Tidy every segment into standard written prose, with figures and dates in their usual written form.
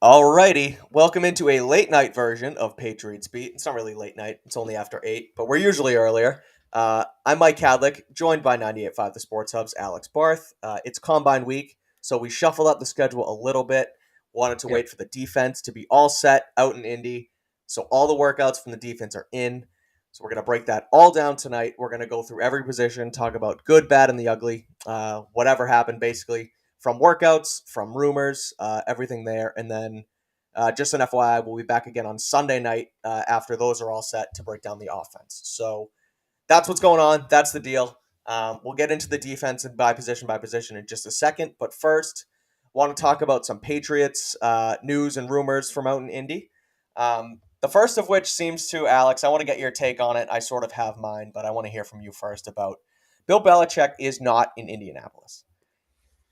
Alrighty, welcome into a late night version of Patriots Beat. It's not really late night, it's only after 8, but we're usually earlier. I'm Mike Kadlick, joined by 98.5 The Sports Hub's Alex Barth. It's Combine Week, so we shuffled up the schedule a little bit. Wanted to wait for the defense to be all set out in Indy, so all the workouts from the defense are in. So we're going to break that all down tonight. We're going to go through every position, talk about good, bad, and the ugly, whatever happened basically. From workouts, from rumors, everything there. And then just an FYI, we'll be back again on Sunday night after those are all set to break down the offense. So that's what's going on. That's the deal. We'll get into the defense and by position in just a second. But first, want to talk about some Patriots news and rumors from out in Indy. The first of which seems to, Alex, I want to get your take on it. I sort of have mine, but I want to hear from you first about Bill Belichick is not in Indianapolis.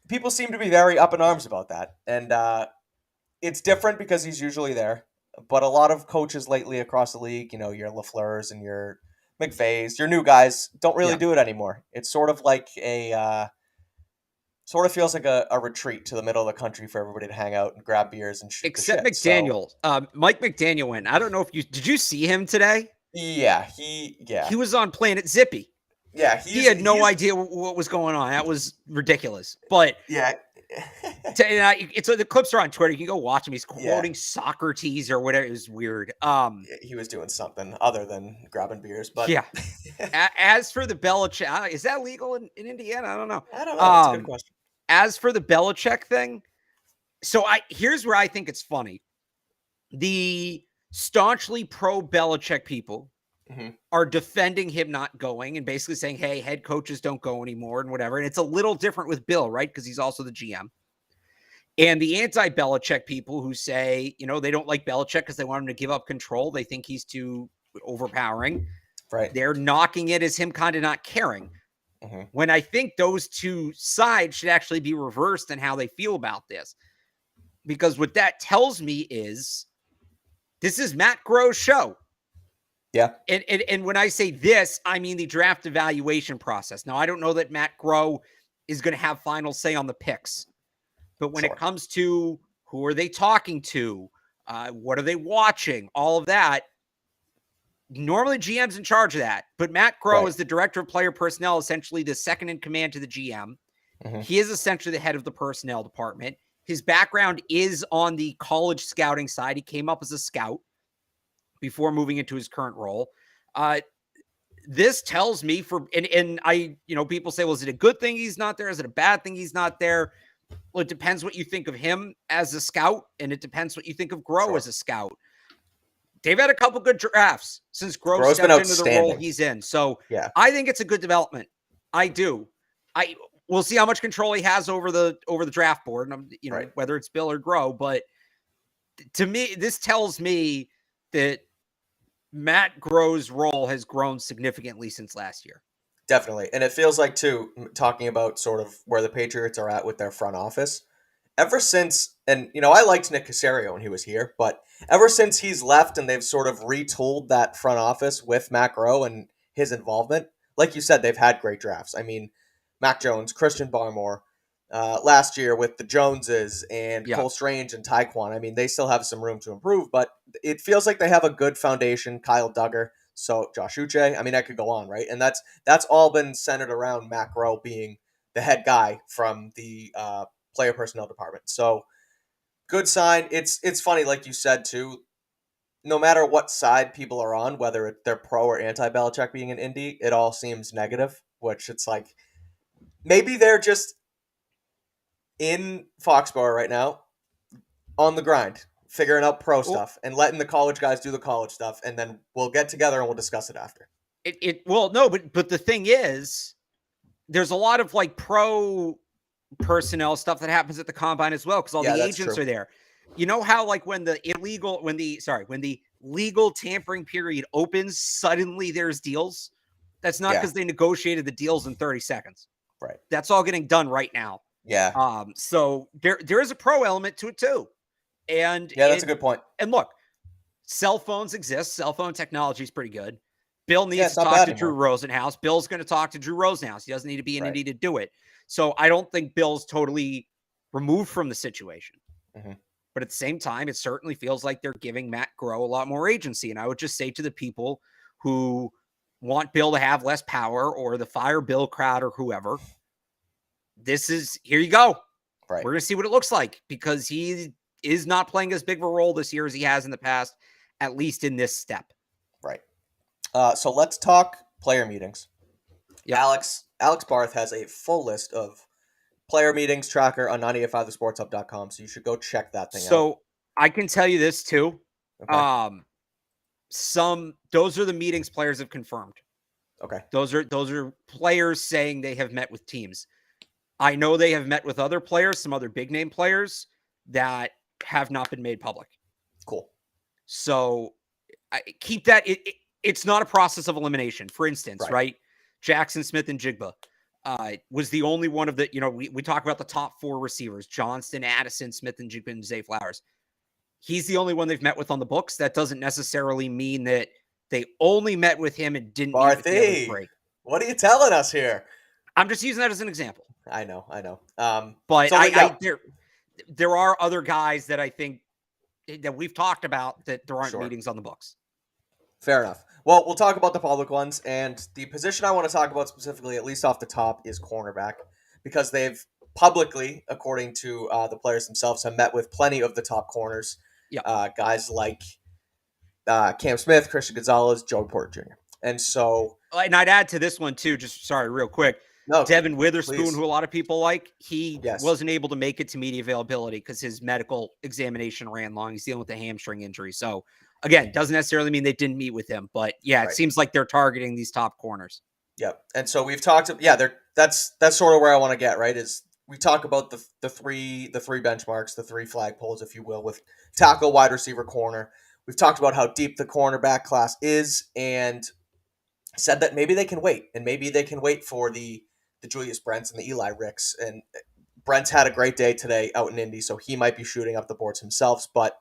People seem to be very up in arms about that. And it's different because he's usually there. But a lot of coaches lately across the league, your LaFleurs and your McVays, your new guys, don't really do it anymore. It's sort of like feels like a retreat to the middle of the country for everybody to hang out and grab beers and shoot Except the shit. McDaniel. So, Mike McDaniel went. I don't know if did you see him today? Yeah, he was on Planet Zippy. Yeah, he had no idea what was going on. That was ridiculous. But yeah, the clips are on Twitter. You can go watch him. He's quoting Socrates or whatever. It was weird. He was doing something other than grabbing beers. But yeah. As for the Belichick, is that legal in Indiana? I don't know. That's a good question. As for the Belichick thing, so here's where I think it's funny. The staunchly pro Belichick people are defending him not going and basically saying, hey, head coaches don't go anymore and whatever. And it's a little different with Bill, right? Because he's also the GM. And the anti-Belichick people who say, they don't like Belichick because they want him to give up control. They think he's too overpowering. Right. They're knocking it as him kind of not caring. When I think those two sides should actually be reversed in how they feel about this. Because what that tells me is this is Matt Groh's show. Yeah. And when I say this, I mean the draft evaluation process. Now, I don't know that Matt Groh is going to have final say on the picks. But when it comes to who are they talking to, what are they watching, all of that, normally GM's in charge of that. But Matt Groh is the director of player personnel, essentially the second in command to the GM. He is essentially the head of the personnel department. His background is on the college scouting side. He came up as a scout before moving into his current role. This tells me people say, well, is it a good thing he's not there? Is it a bad thing he's not there? Well, it depends what you think of him as a scout, and it depends what you think of Groh as a scout. They've had a couple good drafts since Groh's stepped into the role he's in. So I think it's a good development. I do. We'll see how much control he has over the draft board, and whether it's Bill or Groh. But to me, this tells me that Matt Groh's role has grown significantly since last year. Definitely. And it feels like, too, talking about sort of where the Patriots are at with their front office, ever since, and, I liked Nick Caserio when he was here, but ever since he's left and they've sort of retooled that front office with Matt Groh and his involvement, like you said, they've had great drafts. I mean, Mac Jones, Christian Barmore, last year with the Joneses and Cole Strange and Tyquan. I mean, they still have some room to improve, but it feels like they have a good foundation. Kyle Duggar. So Josh Uche, I mean, I could go on, right? And that's all been centered around Matt Groh being the head guy from the player personnel department. So good sign. It's funny, like you said, too, no matter what side people are on, whether they're pro or anti-Belichick being in Indy, it all seems negative, which it's like maybe they're just in Foxborough right now on the grind, figuring out pro stuff and letting the college guys do the college stuff, and then we'll get together and we'll discuss it after. But the thing is, there's a lot of like pro personnel stuff that happens at the combine as well, because all the agents are there. You know how like when the legal tampering period opens, suddenly there's deals? That's not because they negotiated the deals in 30 seconds. Right. That's all getting done right now. Yeah. So there is a pro element to it too. And that's a good point. And look, cell phones exist. Cell phone technology is pretty good. Bill needs to talk to Drew Rosenhaus. Bill's going to talk to Drew Rosenhaus. He doesn't need to be in Indy to do it. So I don't think Bill's totally removed from the situation. But at the same time, it certainly feels like they're giving Matt Groh a lot more agency. And I would just say to the people who want Bill to have less power or the fire Bill crowd or whoever, here you go. Right. We're going to see what it looks like, because he is not playing as big of a role this year as he has in the past, at least in this step. Right. So let's talk player meetings. Yep. Alex Barth has a full list of player meetings tracker on 985thesportshub.com, so you should go check that thing out. So I can tell you this too. Okay. Those are the meetings players have confirmed. Okay. Those are players saying they have met with teams. I know they have met with other players, some other big name players that have not been made public. Cool. So keep that. It's not a process of elimination. For instance, right? Jackson Smith and Jigba was the only one of the, we talk about the top 4 receivers: Johnston, Addison, Smith and Jigba, and Zay Flowers. He's the only one they've met with on the books. That doesn't necessarily mean that they only met with him and didn't meet with the other 3. What are you telling us here? I'm just using that as an example. I know. But so there are other guys that I think that we've talked about that there aren't meetings on the books. Fair enough. Well, we'll talk about the public ones, and the position I want to talk about specifically, at least off the top, is cornerback, because they've publicly, according to the players themselves, have met with plenty of the top corners. Yep. Guys like Cam Smith, Christian Gonzalez, Joey Porter Jr. And so... And I'd add to this one, too, real quick. Devin Witherspoon, who a lot of people like, he wasn't able to make it to media availability because his medical examination ran long. He's dealing with a hamstring injury. So, again, doesn't necessarily mean they didn't meet with him. But, it seems like they're targeting these top corners. Yep. And so we've talked... that's sort of where I want to get, right, is we talk about the three benchmarks, the 3 flagpoles, if you will, with tackle, wide receiver, corner. We've talked about how deep the cornerback class is and said that maybe they can wait. And maybe they can wait for the Julius Brents and the Eli Ricks. And Brents had a great day today out in Indy, so he might be shooting up the boards himself. But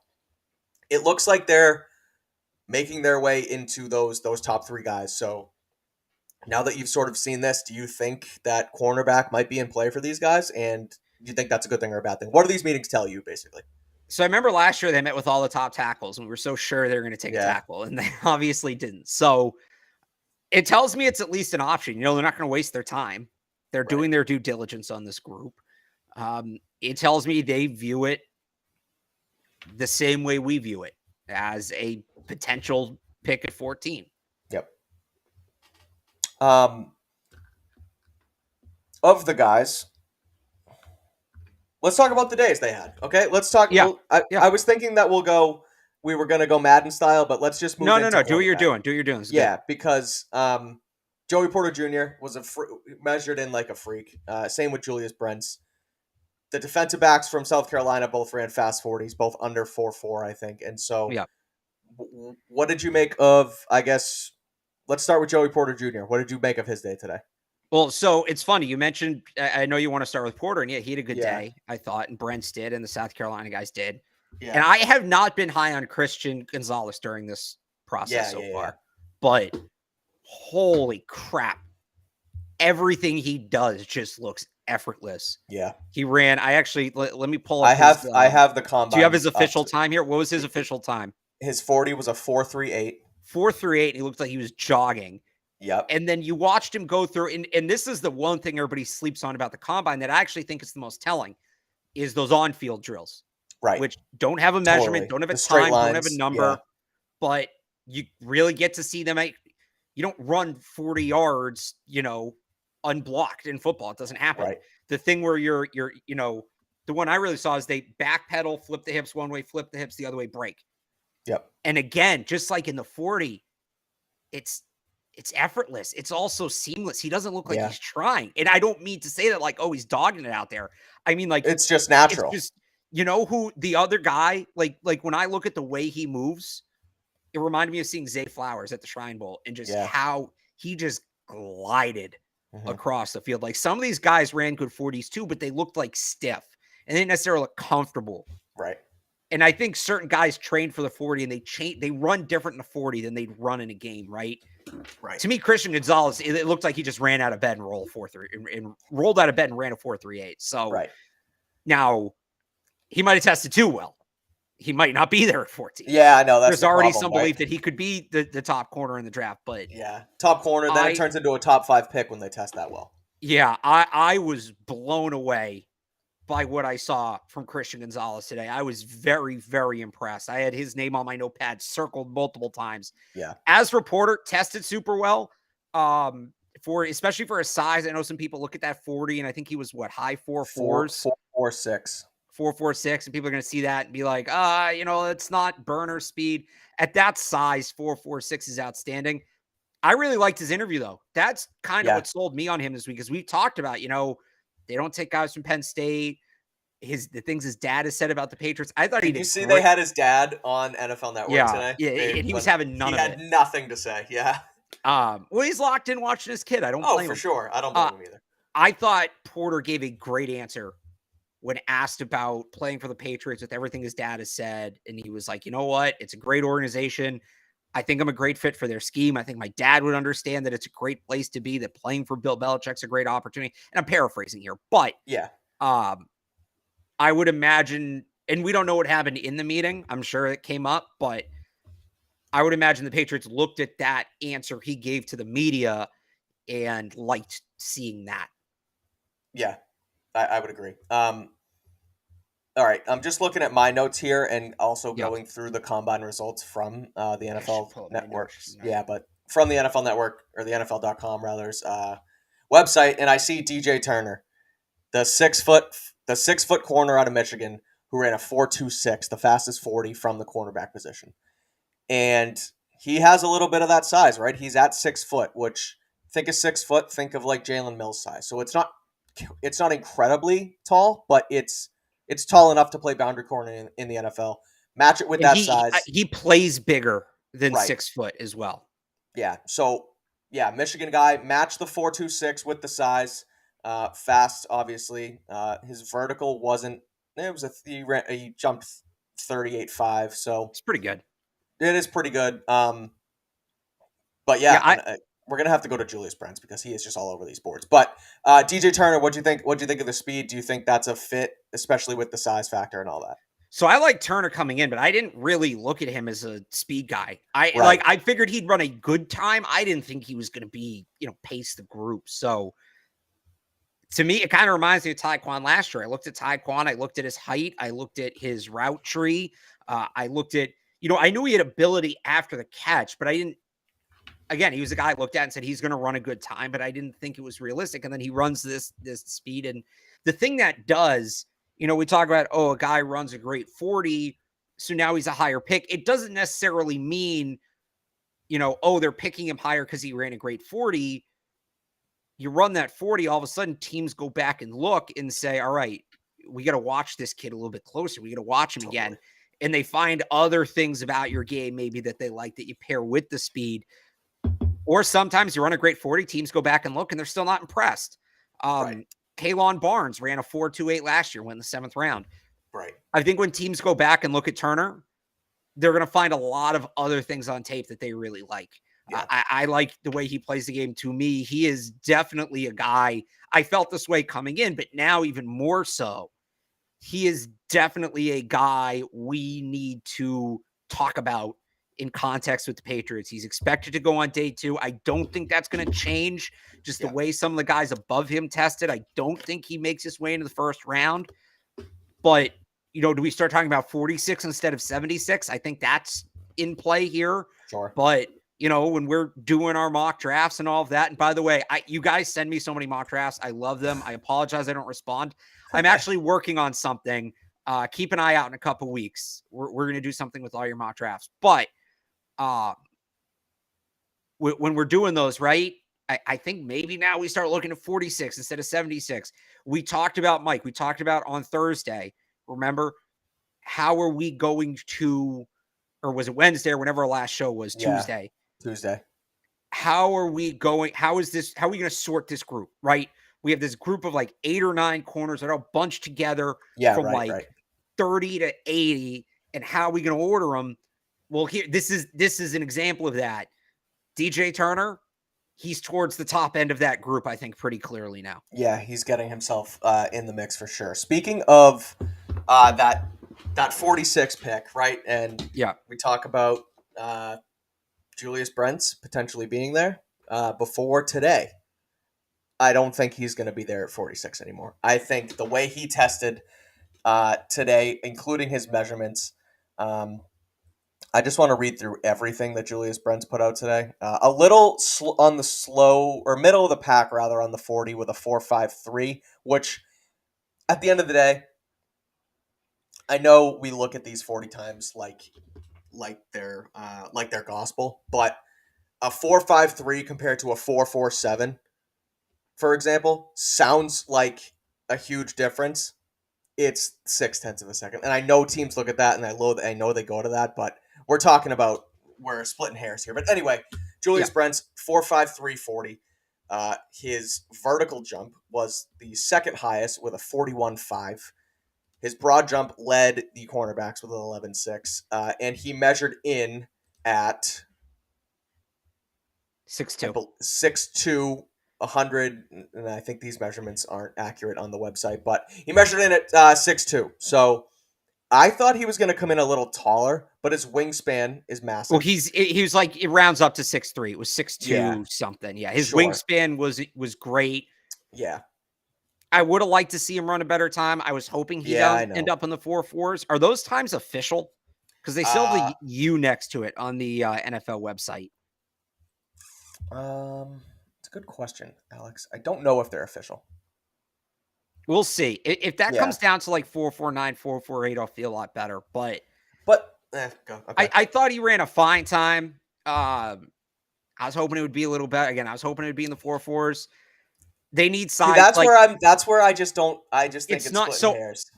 it looks like they're making their way into those top 3 guys. So now that you've sort of seen this, do you think that cornerback might be in play for these guys? And do you think that's a good thing or a bad thing? What do these meetings tell you, basically? So I remember last year they met with all the top tackles, and we were so sure they were going to take a tackle, and they obviously didn't. So it tells me it's at least an option. They're not going to waste their time. They're doing their due diligence on this group. It tells me they view it the same way we view it, as a potential pick at 14. Yep. Of the guys, let's talk about the days they had. Okay, let's talk. Yeah. I was thinking that we were going to go Madden style, but let's just move. No. Do what you're doing. Do what you're doing. It's good. Because Joey Porter Jr. was measured in like a freak. Same with Julius Brents. The defensive backs from South Carolina both ran fast 40s, both under 4.4, I think. And so, what did you make of? I guess let's start with Joey Porter Jr. What did you make of his day today? Well, so it's funny. You mentioned, I know you want to start with Porter, and he had a good day, I thought, and Brents did, and the South Carolina guys did. Yeah. And I have not been high on Christian Gonzalez during this process so far. But holy crap. Everything he does just looks effortless. Yeah. He ran, let me pull up. I have the combine. Do you have his official time here? What was his official time? His 40 was a 4.38. 4.38, and he looked like he was jogging. Yep. And then you watched him go through, and this is the one thing everybody sleeps on about the combine that I actually think is the most telling, is those on-field drills. Right. Which don't have a measurement, don't have a time, don't have a number, but you really get to see them. You don't run 40 yards, unblocked in football. It doesn't happen. Right. The thing where you're, the one I really saw is they backpedal, flip the hips one way, flip the hips the other way, break. Yep. And again, just like in the 40, it's effortless. It's also seamless. He doesn't look like he's trying. And I don't mean to say that like, oh, he's dogging it out there. I mean, like, it's just natural. It's just, who the other guy, like when I look at the way he moves, it reminded me of seeing Zay Flowers at the Shrine Bowl and just how he just glided across the field. Like some of these guys ran good 40s too, but they looked like stiff and they didn't necessarily look comfortable. Right. And I think certain guys train for the 40 and they run different in the 40 than they'd run in a game, right? Right. To me, Christian Gonzalez, it looked like he just ran out of bed and rolled 4.3 and rolled out of bed and ran a 4.38. So now he might have tested too well. he might not be there at 14. Yeah, I know. That's There's the already problem, some right? belief that he could be the top corner in the draft, but yeah, top corner. Then it turns into a top 5 pick when they test that well. Yeah, I was blown away by what I saw from Christian Gonzalez today. I was very, very impressed. I had his name on my notepad circled multiple times. Yeah. As reporter, tested super well. Especially for his size. I know some people look at that 40, and I think he was high 4.4s. 4.46. 4.46, and people are going to see that and be like, it's not burner speed. At that size, 4.46 is outstanding. I really liked his interview, though. That's kind of what sold me on him this week, because we've talked about, they don't take guys from Penn State. The things his dad has said about the Patriots. I thought Did you see they had his dad on NFL Network today? Yeah, and he was having none of it. He had nothing to say. Yeah. Well, he's locked in watching his kid. I don't blame him. Oh, for sure. I don't blame him either. I thought Porter gave a great answer when asked about playing for the Patriots with everything his dad has said. And he was like, you know what? It's a great organization. I think I'm a great fit for their scheme. I think my dad would understand that it's a great place to be, that playing for Bill Belichick's a great opportunity. And I'm paraphrasing here, but yeah, I would imagine, and we don't know what happened in the meeting. I'm sure it came up, but I would imagine the Patriots looked at that answer he gave to the media and liked seeing that. Yeah, I would agree. All right, I'm just looking at my notes here and also going through the combine results from the NFL Network. Yeah, but from the NFL Network, or the NFL.com rather's website, and I see DJ Turner, the 6 foot corner out of Michigan, who ran a 4.26, the fastest 40 from the cornerback position. And he has a little bit of that size, right? He's at 6 foot, which, think of 6 foot, think of like Jalen Mills size. So it's not incredibly tall, but it's tall enough to play boundary corner in the NFL. Match it with that size. He plays bigger than 6 foot as well. Yeah. So, yeah, Michigan guy, match the 4.26 with the size. Fast, obviously. His vertical wasn't. He jumped 38.5. So it's pretty good. It is pretty good. But yeah, we're gonna have to go to Julius Brents because he is just all over these boards. But DJ Turner, what do you think? What do you think of the speed? Do you think that's a fit, especially with the size factor and all that? So I like Turner coming in, but I didn't really look at him as a speed guy. I figured he'd run a good time. I didn't think he was going to be, pace the group. So to me, it kind of reminds me of Tyquan last year. I looked at Tyquan. I looked at his height. I looked at his route tree. I looked at, I knew he had ability after the catch, but I didn't. Again, he was a guy I looked at and said he's going to run a good time, but I didn't think it was realistic. And then he runs this speed. And the thing that does, we talk about, a guy runs a great 40, so now he's a higher pick. It doesn't necessarily mean, they're picking him higher because he ran a great 40. You run that 40, all of a sudden teams go back and look and say, all right, we got to watch this kid a little bit closer. We got to watch him again. And they find other things about your game maybe that they like that you pair with the speed. Or sometimes you run a great 40, teams go back and look, and they're still not impressed. Kalon Barnes ran a 4.28 last year, went in the 7th round. Right. I think when teams go back and look at Turner, they're going to find a lot of other things on tape that they really like. Yeah. I like the way he plays the game. To me, he is definitely a guy. I felt this way coming in, but now even more so. He is definitely a guy we need to talk about in context with the Patriots. He's expected to go on day 2. I don't think that's going to change just the way some of the guys above him tested. I don't think he makes his way into the 1st round. But, do we start talking about 46 instead of 76? I think that's in play here. Sure. But, when we're doing our mock drafts and all of that, and by the way, you guys send me so many mock drafts. I love them. I apologize I don't respond. I'm actually working on something. Keep an eye out in a couple weeks. We're going to do something with all your mock drafts. But when we're doing those, right, I think maybe now we start looking at 46 instead of 76. We talked about, Mike, we talked about on Thursday, remember, how are we going to, or was it Wednesday or whenever our last show was? Tuesday. How are we going how are we going to sort this group, right? We have this group of like 8 or 9 corners that are all bunched together from 30 to 80, and how are we going to order them? Well, here, this is an example of that. DJ Turner, he's towards the top end of that group, I think, pretty clearly now. Yeah, he's getting himself in the mix for sure. Speaking of that that 46 pick, right? And Yeah. we talk about Julius Brents potentially being there before today. I don't think he's going to be there at 46 anymore. I think the way he tested today, including his measurements, I just want to read through everything that Julius Brents put out today. A little on the slow or middle of the pack, rather, on the 40 with a 4.53, which at the end of the day, I know we look at these 40 times like they're gospel, but a 4.53 compared to a 4.47, for example, sounds like a huge difference. It's 0.6 of a second, and I know teams look at that, and I know they go to that, but we're splitting hairs here. But anyway, Julius Brents 4.53 40. His vertical jump was the second highest with a 41.5. His broad jump led the cornerbacks with an 11.6, and he measured in at 6'2", 6'2", 100, and I think these measurements aren't accurate on the website, but he measured in at 6'2". So I thought he was going to come in a little taller, but his wingspan is massive. Well, he was like, it rounds up to 6'3". It was 6'2" something. Yeah, his wingspan was great. Yeah. I would have liked to see him run a better time. I was hoping he'd end up in the 4.4s. Are those times official? Because they still have the U next to it on the NFL website. It's a good question, Alex. I don't know if they're official. We'll see. If that comes down to like 4.49, 4.48, I'll feel a lot better. But go. Okay. I thought he ran a fine time. I was hoping it would be a little better. Again, I was hoping it would be in the 4.4s. They need size. See, that's where I just don't. I just think it's not splitting hairs.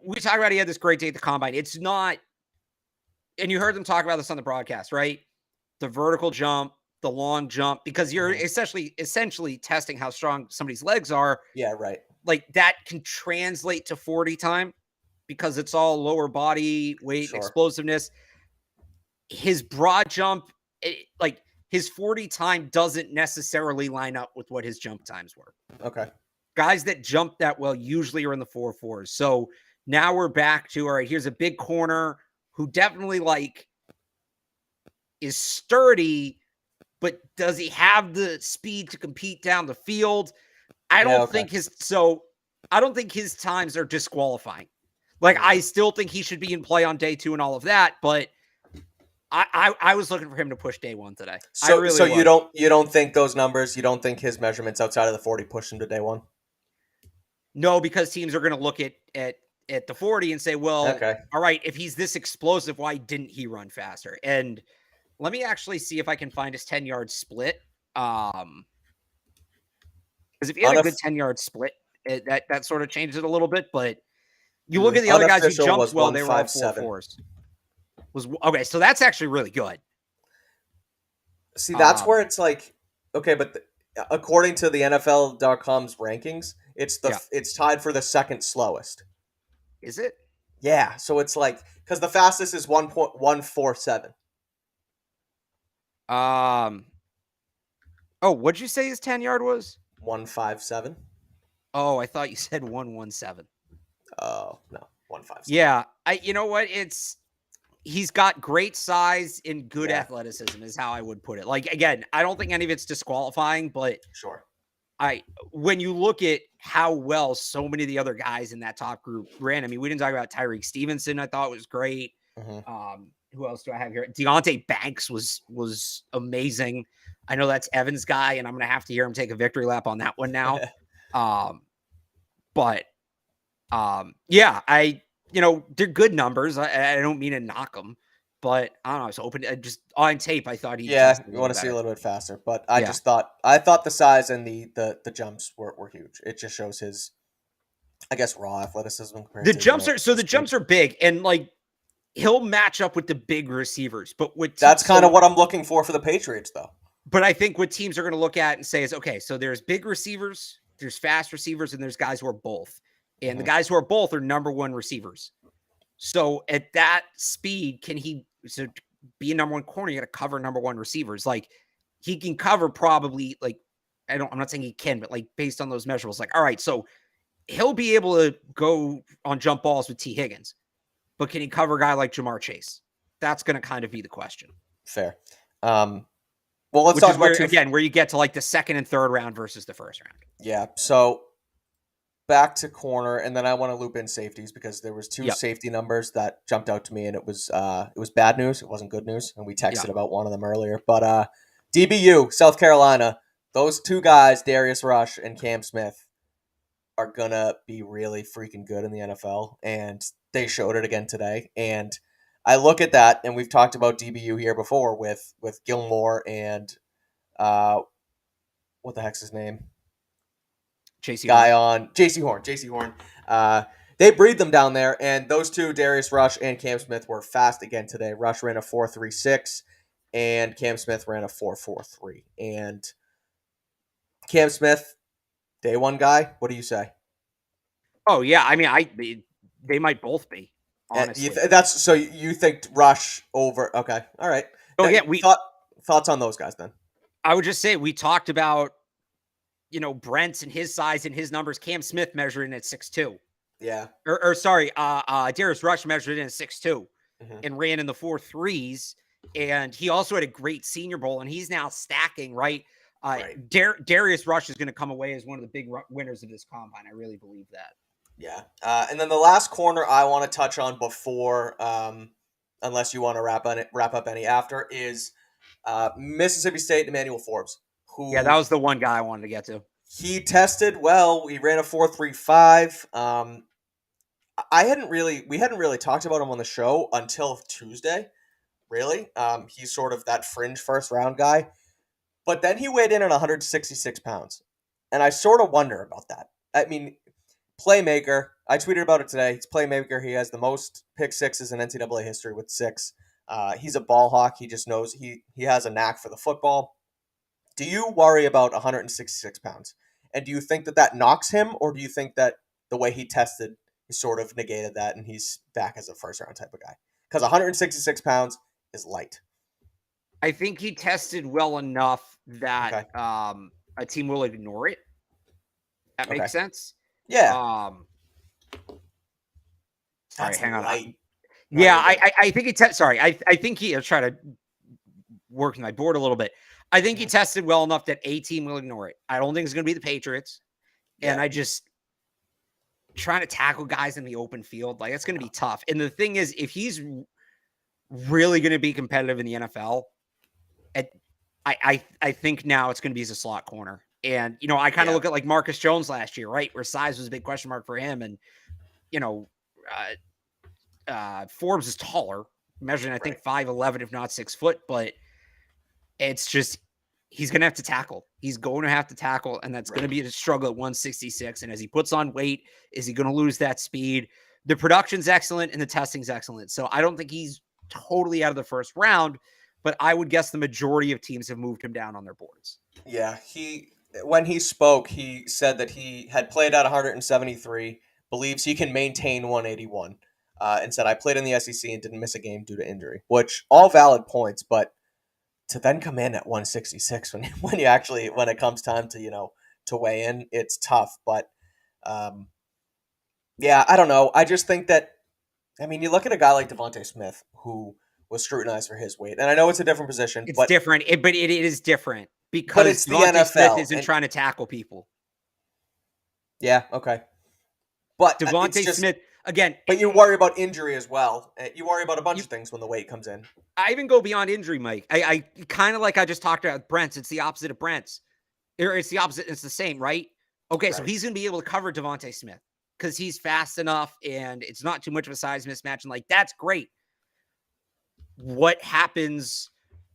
We talked about he had this great day at the combine. It's not, and you heard them talk about this on the broadcast, right? The vertical jump, the long jump, because you're essentially testing how strong somebody's legs are. Yeah, right. Like that can translate to 40 time because it's all lower body weight and explosiveness. His broad jump, like his 40 time doesn't necessarily line up with what his jump times were. Okay. Guys that jump that well usually are in the 4.4s. So now we're back to, all right, here's a big corner who definitely is sturdy, but does he have the speed to compete down the field? I don't think I don't think his times are disqualifying. Like, I still think he should be in play on day 2 and all of that, but I was looking for him to push day 1 today. So you don't think those numbers, you don't think his measurements outside of the 40 push him to day 1? No, because teams are going to look at the 40 and say, well, all right, if he's this explosive, why didn't he run faster? And let me actually see if I can find his 10-yard split. Because if he had a good 10-yard split, that sort of changes it a little bit. But you look at the other guys who jumped well, they were all 4.4s. Okay, so that's actually really good. See, that's where it's like, okay, but according to the NFL.com's rankings, it's tied for the second slowest. Is it? Yeah, so it's like, because the fastest is 1.147. Oh, what'd you say his 10-yard was? 157. Oh, I thought you said 117. Oh, no, 157. Yeah, you know what? He's got great size and good athleticism is how I would put it. Like, again, I don't think any of it's disqualifying, but when you look at how well so many of the other guys in that top group ran, I mean, we didn't talk about Tyreek Stevenson. I thought was great. Who else do I have here? Deonte Banks was amazing. I know that's Evan's guy, and I'm going to have to hear him take a victory lap on that one now. They're good numbers. I don't mean to knock them, but I don't know. I was hoping just on tape. I thought you want to see a little bit faster, but I thought the size and the jumps were huge. It just shows his, I guess, raw athleticism. The jumps are big, and like he'll match up with the big receivers. But that's kind of what I'm looking for the Patriots, though. But I think what teams are going to look at and say is, okay, so there's big receivers, there's fast receivers, and there's guys who are both. And the guys who are both are number 1 receivers. So at that speed, can he be a number 1 corner? You got to cover number 1 receivers. Like he can cover probably I'm not saying he can, but like based on those measurables, like, all right, so he'll be able to go on jump balls with T. Higgins, but can he cover a guy like Jamar Chase? That's going to kind of be the question. Fair. Well, let's Which talk is about where you get to like the second and third round versus the first round. Yeah. So back to corner, and then I want to loop in safeties because there was two safety numbers that jumped out to me, and it was bad news. It wasn't good news, and we texted about one of them earlier. But DBU, South Carolina, those two guys, Darius Rush and Cam Smith, are gonna be really freaking good in the NFL, and they showed it again today. And I look at that, and we've talked about DBU here before with Gilmore and what the heck's his name? JC Horn. They breed them down there, and those two, Darius Rush and Cam Smith, were fast again today. Rush ran a 4.36, and Cam Smith ran a 4.43. And Cam Smith, day one guy. What do you say? Oh yeah, I mean, they might both be. Honestly, so you think Rush over? Okay, all right. Oh yeah, thoughts on those guys then? I would just say we talked about Brents and his size and his numbers. Cam Smith measured in at 6'2". Yeah. Or sorry, Darius Rush measured in at 6'2" and ran in the 4.3s. And he also had a great Senior Bowl, and he's now stacking, right? Darius Rush is going to come away as one of the big winners of this combine. I really believe that. Yeah. And then the last corner I want to touch on before, unless you want to wrap up any after, is Mississippi State Emmanuel Forbes. That was the one guy I wanted to get to. He tested well. We ran a 4.35. We hadn't really talked about him on the show until Tuesday. Really, he's sort of that fringe first round guy. But then he weighed in at 166 pounds, and I sort of wonder about that. I mean, playmaker. I tweeted about it today. He's playmaker. He has the most pick sixes in NCAA history with 6. He's a ball hawk. He just knows he has a knack for the football. Do you worry about 166 pounds? And do you think that knocks him, or do you think that the way he tested is sort of negated that and he's back as a first-round type of guy? Because 166 pounds is light. I think he tested well enough that a team will ignore it. That makes sense? Yeah. Sorry, hang on. I think he sorry. I think he. I'll try to work my board a little bit. I think he tested well enough that a team will ignore it. I don't think it's going to be the Patriots. Yeah. And I just trying to tackle guys in the open field, like it's going to be tough. And the thing is, if he's really going to be competitive in the NFL, I think now it's going to be as a slot corner. And, I kind of look at like Marcus Jones last year, right? Where size was a big question mark for him. And, Forbes is taller, measuring, I think 5'11", if not 6 foot, but it's just, he's going to have to tackle. He's going to have to tackle, and that's going to be a struggle at 166. And as he puts on weight, is he going to lose that speed? The production's excellent and the testing's excellent. So I don't think he's totally out of the first round, but I would guess the majority of teams have moved him down on their boards. Yeah, when he spoke, he said that he had played at 173, believes he can maintain 181, and said, I played in the SEC and didn't miss a game due to injury, which all valid points, but to then come in at 166 when it comes time to, to weigh in, it's tough. But, yeah, I don't know. I just think that, you look at a guy like Devontae Smith, who was scrutinized for his weight. And I know it's a different position. It's different, but it is different because it's Devontae the NFL, Smith isn't trying to tackle people. Yeah, okay. But Devontae Smith, again. But you worry about injury as well. You worry about a bunch of things when the weight comes in. I even go beyond injury, Mike. I kind of like I just talked about Brents. It's the opposite of Brents. It's the opposite. It's the same, right? Okay, so he's going to be able to cover Devontae Smith because he's fast enough and it's not too much of a size mismatch. And that's great. What happens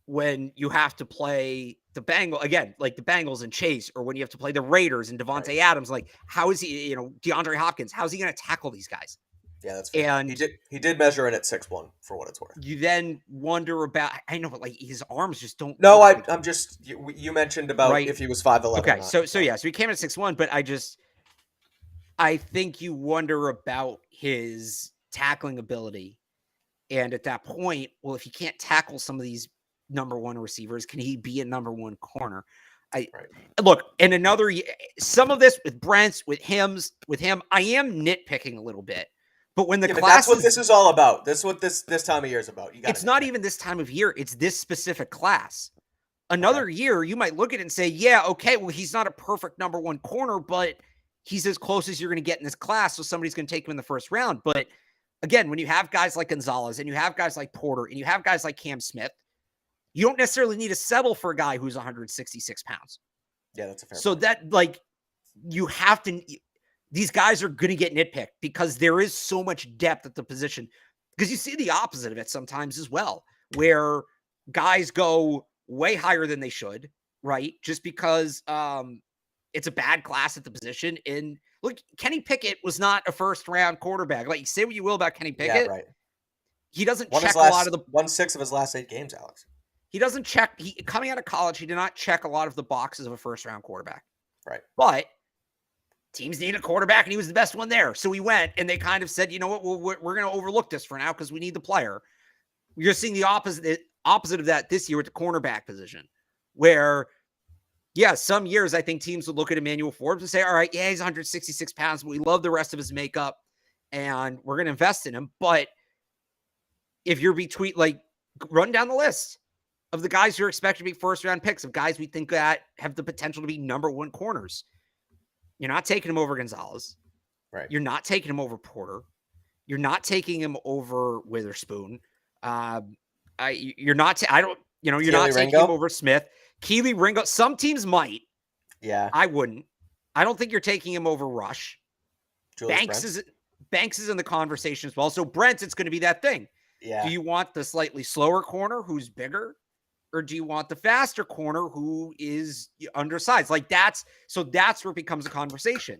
when you have to play the Bengals and Chase, or when you have to play the Raiders and Devontae Adams? Like, how is he, DeAndre Hopkins, how's he going to tackle these guys? Yeah, that's fair. And he did measure in at 6'1", for what it's worth. You then wonder about, I know, but like his arms just don't. No, I'm just, you mentioned about if he was 5'11". Okay, so he came at 6'1", but I think you wonder about his tackling ability. And at that point, well, if he can't tackle some of these number one receivers, can he be a number one corner? Look, and another some of this with Brents, with him, I am nitpicking a little bit. But when the class, that's what this is all about. This is what this time of year is about. It's not even this time of year. It's this specific class. Another year, you might look at it and say, yeah, okay, well, he's not a perfect number one corner, but he's as close as you're going to get in this class, so somebody's going to take him in the first round. But again, when you have guys like Gonzalez and you have guys like Porter and you have guys like Cam Smith, you don't necessarily need to settle for a guy who's 166 pounds. Yeah, that's a fair point. That, like, you have to – these guys are going to get nitpicked because there is so much depth at the position. Because you see the opposite of it sometimes as well, where guys go way higher than they should, right? Just because it's a bad class at the position. And look, Kenny Pickett was not a first-round quarterback. Like, you say what you will about Kenny Pickett. Yeah, right. He doesn't check a lot of the – 1/6 of his last 8 games, Alex. He doesn't check – coming out of college, he did not check a lot of the boxes of a first-round quarterback. Right. But teams need a quarterback, and he was the best one there. So he went, and they kind of said, you know what, we're going to overlook this for now because we need the player. You're seeing the opposite of that this year with the cornerback position, where, yeah, some years I think teams would look at Emmanuel Forbes and say, all right, yeah, he's 166 pounds, but we love the rest of his makeup, and we're going to invest in him. But if you're between, like, run down the list of the guys who are expected to be first-round picks, of guys we think that have the potential to be number one corners. You're not taking him over Gonzalez. Right. You're not taking him over Porter. You're not taking him over Witherspoon. You're not taking him over Smith. Keely Ringo. Some teams might. Yeah. I wouldn't. I don't think you're taking him over Rush. Banks is in the conversation as well. So Brent, it's going to be that thing. Yeah. Do you want the slightly slower corner who's bigger? Or do you want the faster corner who is undersized? Like that's where it becomes a conversation.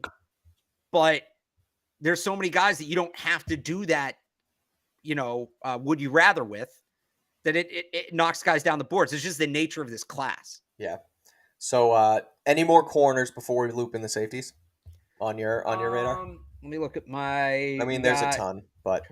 But there's so many guys that you don't have to do that, would you rather with, that it knocks guys down the boards. It's just the nature of this class. Yeah. So any more corners before we loop in the safeties on your radar? Let me look at my. I mean, there's a ton, but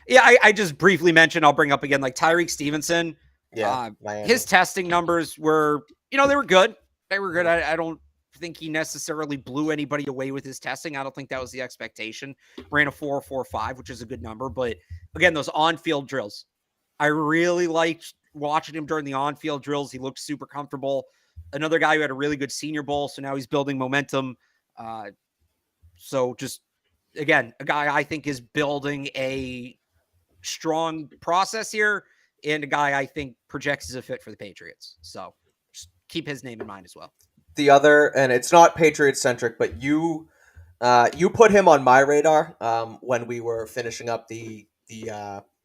yeah, I just briefly mentioned. I'll bring up again like Tyreek Stevenson. Yeah, his testing numbers were, they were good. They were good. I don't think he necessarily blew anybody away with his testing. I don't think that was the expectation. Ran a 4.45, which is a good number. But again, those on-field drills, I really liked watching him during the on-field drills. He looked super comfortable. Another guy who had a really good Senior Bowl, so now he's building momentum. So just, again, a guy I think is building a strong process here, and a guy I think projects as a fit for the Patriots. So just keep his name in mind as well. The other, and it's not Patriots centric, but you put him on my radar when we were finishing up the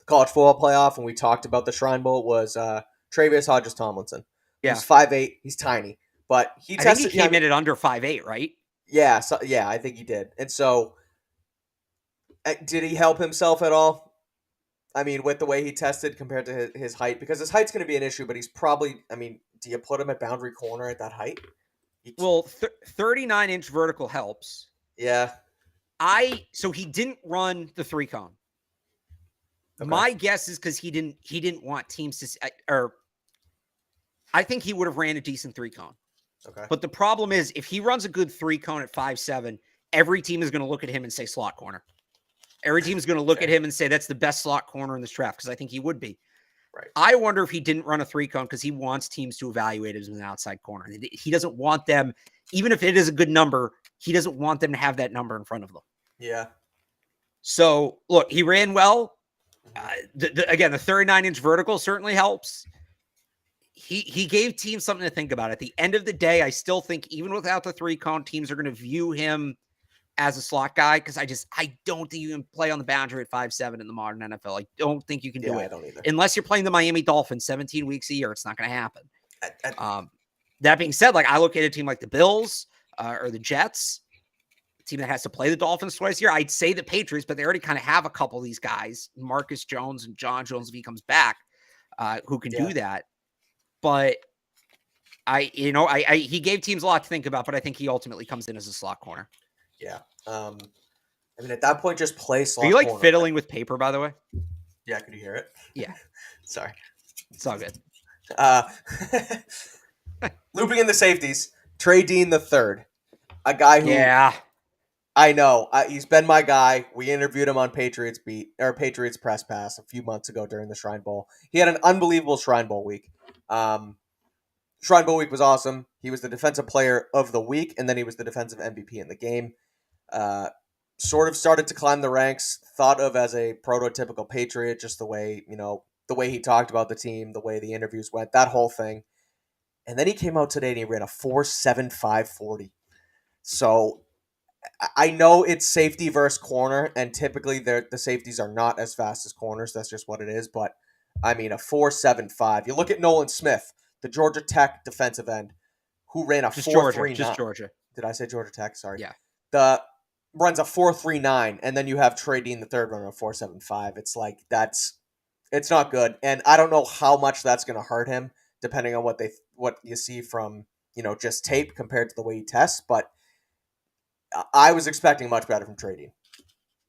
college football playoff, and we talked about the Shrine Bowl, was Travius Hodges-Tomlinson. Yeah. He's 5'8", he's tiny, but he tested. I think he came in at under 5'8", right? Yeah, I think he did. And so, did he help himself at all? I mean, with the way he tested compared to his height, because his height's going to be an issue, but he's probably, do you put him at boundary corner at that height? Well, 39-inch vertical helps. Yeah. So he didn't run the 3-cone. Okay. My guess is because he didn't want teams to, or I think he would have ran a decent 3-cone. Okay. But the problem is, if he runs a good 3-cone at 5'7", every team is going to look at him and say slot corner. Every team is going to look at him and say that's the best slot corner in this draft, because I think he would be. Right. I wonder if he didn't run a 3-cone because he wants teams to evaluate him as an outside corner. He doesn't want them, even if it is a good number, he doesn't want them to have that number in front of them. Yeah. So, look, he ran well. Again, the 39-inch vertical certainly helps. He gave teams something to think about. At the end of the day, I still think even without the 3-cone, teams are going to view him as a slot guy, because I don't think you can play on the boundary at 5'7" in the modern NFL. I don't think you can do it. I don't either. Unless you're playing the Miami Dolphins 17 weeks a year, it's not going to happen. That being said, like I look at a team like the Bills or the Jets, a team that has to play the Dolphins twice a year. I'd say the Patriots, but they already kind of have a couple of these guys, Marcus Jones and John Jones, if he comes back, who can do that. But he gave teams a lot to think about, but I think he ultimately comes in as a slot corner. Yeah. At that point, just play slot. Are you corner. fiddling with paper, by the way? Yeah, could you hear it? Yeah. Sorry. It's all good. Looping in the safeties, Trey Dean the third, a guy who Yeah. I know he's been my guy. We interviewed him on Patriots Beat or Patriots Press Pass a few months ago during the Shrine Bowl. He had an unbelievable Shrine Bowl week. Shrine Bowl week was awesome. He was the defensive player of the week, and then he was the defensive MVP in the game. Uh, sort of started to climb the ranks, thought of as a prototypical Patriot, just the way he talked about the team, the way the interviews went, that whole thing. And then he came out today and he ran a 4.75 40. So I know it's safety versus corner, and typically the safeties are not as fast as corners. That's just what it is. But I mean, a 4.75. You look at Nolan Smith, the Georgia Tech defensive end, who ran a Just Georgia. 4.39. Just Georgia. Did I say Georgia Tech? Sorry. Yeah. The runs a 4.39, and then you have Trey Dean the third running a 4.75. It's like it's not good, and I don't know how much that's going to hurt him, depending on what you see from just tape compared to the way he tests. But I was expecting much better from Trey Dean.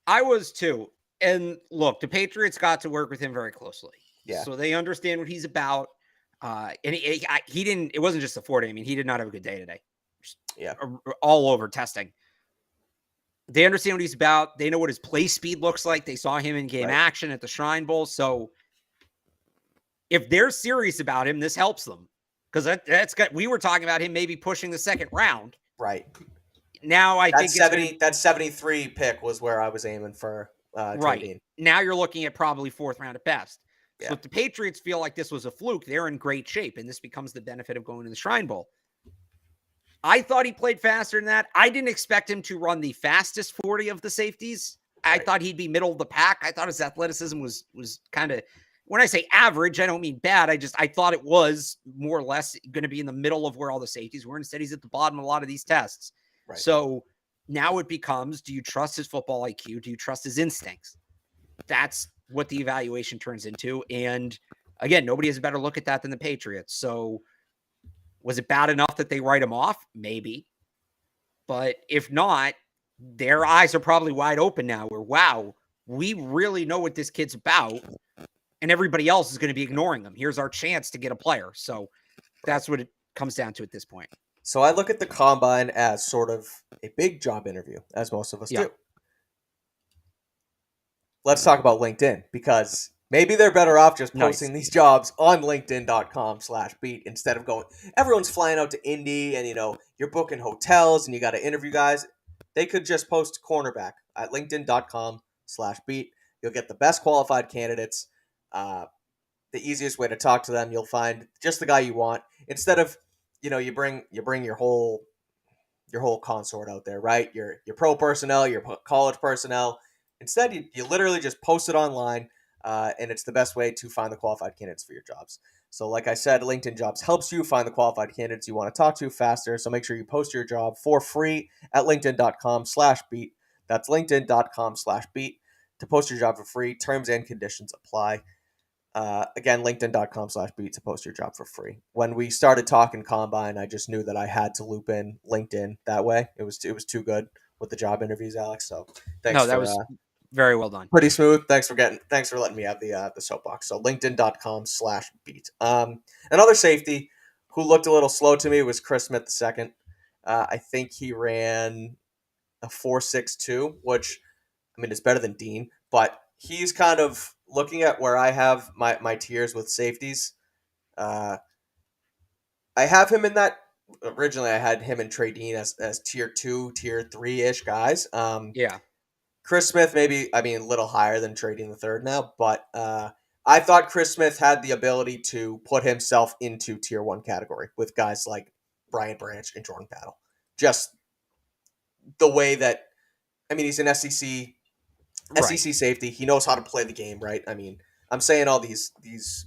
I was too. And look, the Patriots got to work with him very closely. Yeah. So they understand what he's about. And he didn't, it wasn't just a 40. I mean, he did not have a good day today. Yeah. All over testing. They understand what he's about. They know what his play speed looks like. They saw him in game action at the Shrine Bowl. So if they're serious about him, this helps them. Because we were talking about him maybe pushing the second round. Right. Now I think that 73 pick was where I was aiming for. Right. Dean. Now you're looking at probably fourth round at best. Yeah. So if the Patriots feel like this was a fluke, they're in great shape, and this becomes the benefit of going to the Shrine Bowl. I thought he played faster than that. I didn't expect him to run the fastest 40 of the safeties. Right. I thought he'd be middle of the pack. I thought his athleticism was kind of, when I say average, I don't mean bad. I thought it was more or less going to be in the middle of where all the safeties were. Instead, he's at the bottom of a lot of these tests. Right. So now it becomes, do you trust his football IQ? Do you trust his instincts? That's what the evaluation turns into. And again, nobody has a better look at that than the Patriots. So was it bad enough that they write him off? Maybe. But if not, their eyes are probably wide open now where, wow, we really know what this kid's about. And everybody else is going to be ignoring him. Here's our chance to get a player. So that's what it comes down to at this point. So I look at the combine as sort of a big job interview, as most of us do. Let's talk about LinkedIn, because maybe they're better off just posting these jobs on linkedin.com/beat instead of going, everyone's flying out to Indy and, you're booking hotels and you got to interview guys. They could just post cornerback at linkedin.com/beat. You'll get the best qualified candidates. The easiest way to talk to them. You'll find just the guy you want. Instead of, you bring your whole consort out there, right? Your pro personnel, your college personnel. Instead, you literally just post it online, and it's the best way to find the qualified candidates for your jobs. So like I said, LinkedIn Jobs helps you find the qualified candidates you want to talk to faster. So make sure you post your job for free at linkedin.com/beat. That's linkedin.com/beat to post your job for free. Terms and conditions apply. Again, linkedin.com/beat to post your job for free. When we started talking combine, I just knew that I had to loop in LinkedIn that way. It was too good with the job interviews, Alex. So thanks. No, that was very well done. Pretty smooth. Thanks for letting me have the soapbox. So linkedin.com/beat. Another safety who looked a little slow to me was Chris Smith II. I think he ran a 4.62, which, I mean, it's better than Dean, but he's kind of looking at where I have my tiers with safeties. I have him in that. Originally, I had him and Trey Dean as tier 2, tier 3-ish guys. Yeah. Chris Smith, maybe, I mean, a little higher than Trey Dean the third now, but I thought Chris Smith had the ability to put himself into tier 1 category with guys like Brian Branch and Jordan Battle. Just the way that, I mean, he's an SEC safety. He knows how to play the game, right? I mean, I'm saying all these